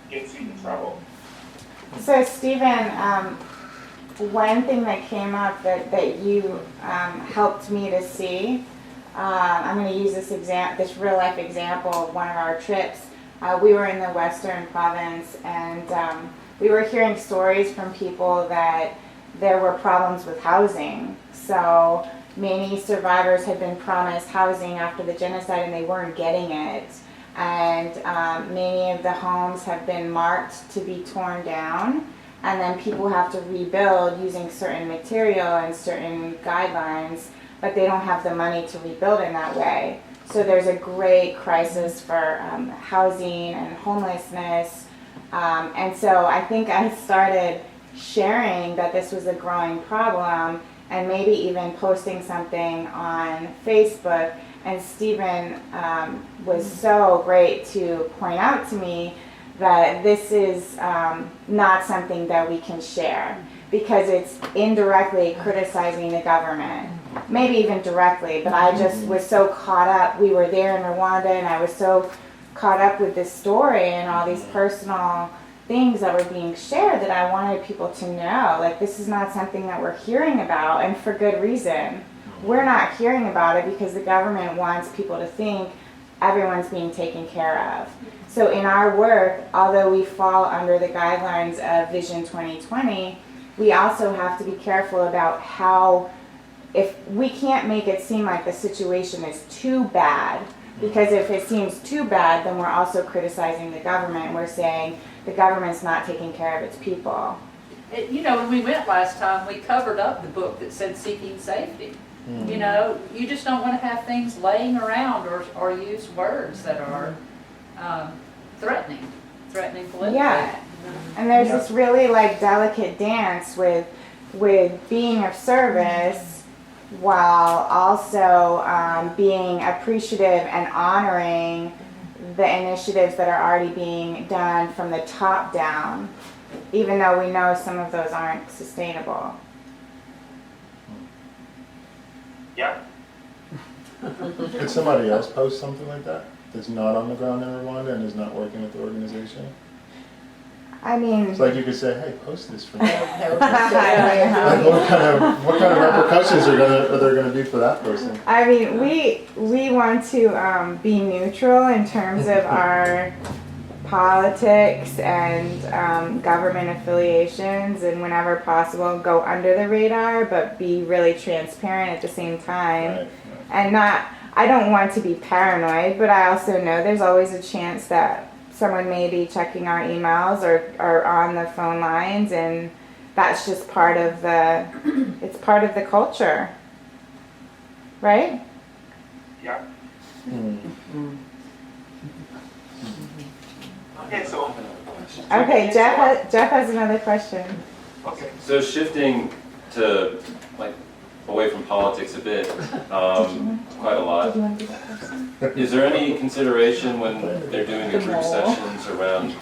gets you in trouble. So Stephen, one thing that came up that you helped me to see, I'm going to use this real life example of one of our trips. We were in the Western Province, and we were hearing stories from people that there were problems with housing. So many survivors had been promised housing after the genocide and they weren't getting it. And many of the homes have been marked to be torn down, and then people have to rebuild using certain material and certain guidelines, but they don't have the money to rebuild in that way. So there's a great crisis for housing and homelessness. And so I think I started sharing that this was a growing problem, and maybe even posting something on Facebook. And Stephen was so great to point out to me that this is not something that we can share, because it's indirectly criticizing the government, maybe even directly, but I just was so caught up. We were there in Rwanda, and I was so caught up with this story and all these personal things that were being shared that I wanted people to know, like, this is not something that we're hearing about, and for good reason. We're not hearing about it because the government wants people to think everyone's being taken care of. So in our work, although we fall under the guidelines of Vision 2020, we also have to be careful about how, if we can't make it seem like the situation is too bad, because if it seems too bad, then we're also criticizing the government. We're saying the government's not taking care of its people. You know, when we went last time, we covered up the book that said Seeking Safety. You know, you just don't want to have things laying around or use words that are threatening politically. Yeah, and there's this really like delicate dance with being of service while also being appreciative and honoring the initiatives that are already being done from the top down, even though we know some of those aren't sustainable. Yeah. Could somebody else post something like that that's not on the ground in Rwanda and is not working with the organization? I mean, It's like you could say, hey, post this for me. Like I what kind of repercussions are there gonna be for that person? mean, we want to be neutral in terms of our politics and government affiliations, and whenever possible go under the radar, but be really transparent at the same time. Right. And I don't want to be paranoid, but I also know there's always a chance that someone may be checking our emails or on the phone lines, and that's just part of it's part of the culture, right? Yeah. Hmm. Okay, so. Okay, Jeff has another question. Okay. So shifting to like away from politics a bit, quite a lot. Did you want to do that first? Is there any consideration when they're doing the group sessions around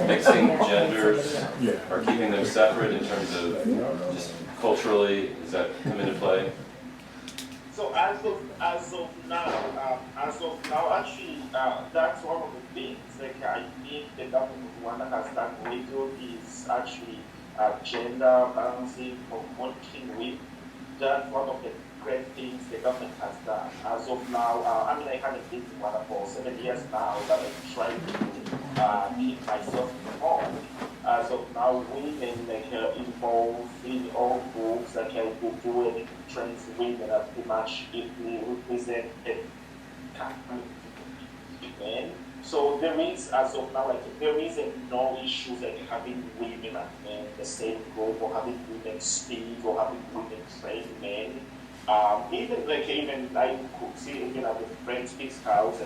mixing genders Yeah. or keeping them separate in terms of just culturally? Does that come into play? So as of now, actually, that's one of the things that I think the government of Rwanda has done really good is actually gender balancing for working with. That's one of the great things the government has done. As of now, I mean, I haven't been to Rwanda for 7 years now, but I'm trying to keep myself informed. As of now, women involved in all groups that will do any trans women are pretty much equally represented men. So there is, as of now, there is no issues like having women and men in the same group, or having women speak, or having women train men. Even I could see even at the French Speaks House,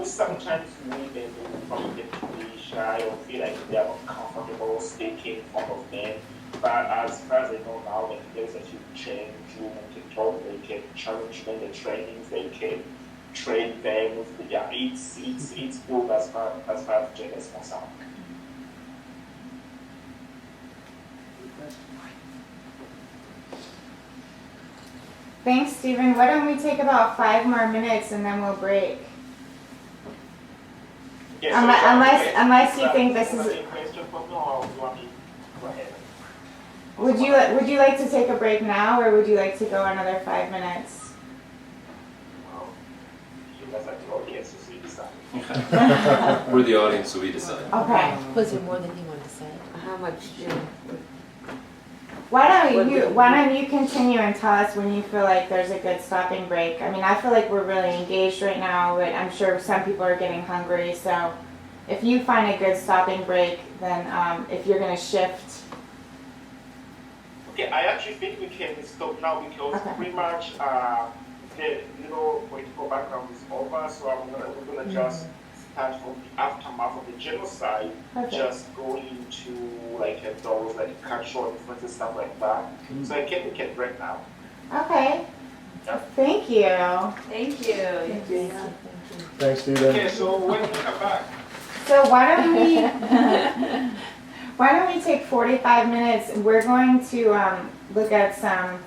sometimes women from the be shy or feel like they are not comfortable speaking in front of men. But as far as I know now, there's a huge change. Women can talk, they can challenge men, the trainings, they can train them. Yeah, it's good as far as gender is concerned. Thanks, Stephen. Why don't we take about 5 more minutes and then we'll break? Yeah, Unless you think this is. Question for me, or you want me to go ahead? Would you like to take a break now, or would you like to go another 5 minutes? Well, you guys are the audience, so you decide. We're the audience, so we decide. Okay. Was there more than he wanted to say? How much do? Why don't you continue and tell us when you feel like there's a good stopping break? I mean, I feel like we're really engaged right now, but I'm sure some people are getting hungry. So, if you find a good stopping break, then if you're going to shift. Okay, I actually think we can stop now because pretty much the political background is over. So we're gonna just start from the aftermath of the genocide, just go into those cultural differences, stuff like that. So we can break now. Okay. Yeah. Thank you. Thank you. Thanks, Stephen. Okay, so when we come back. So why don't we take 45 minutes? We're going to look at some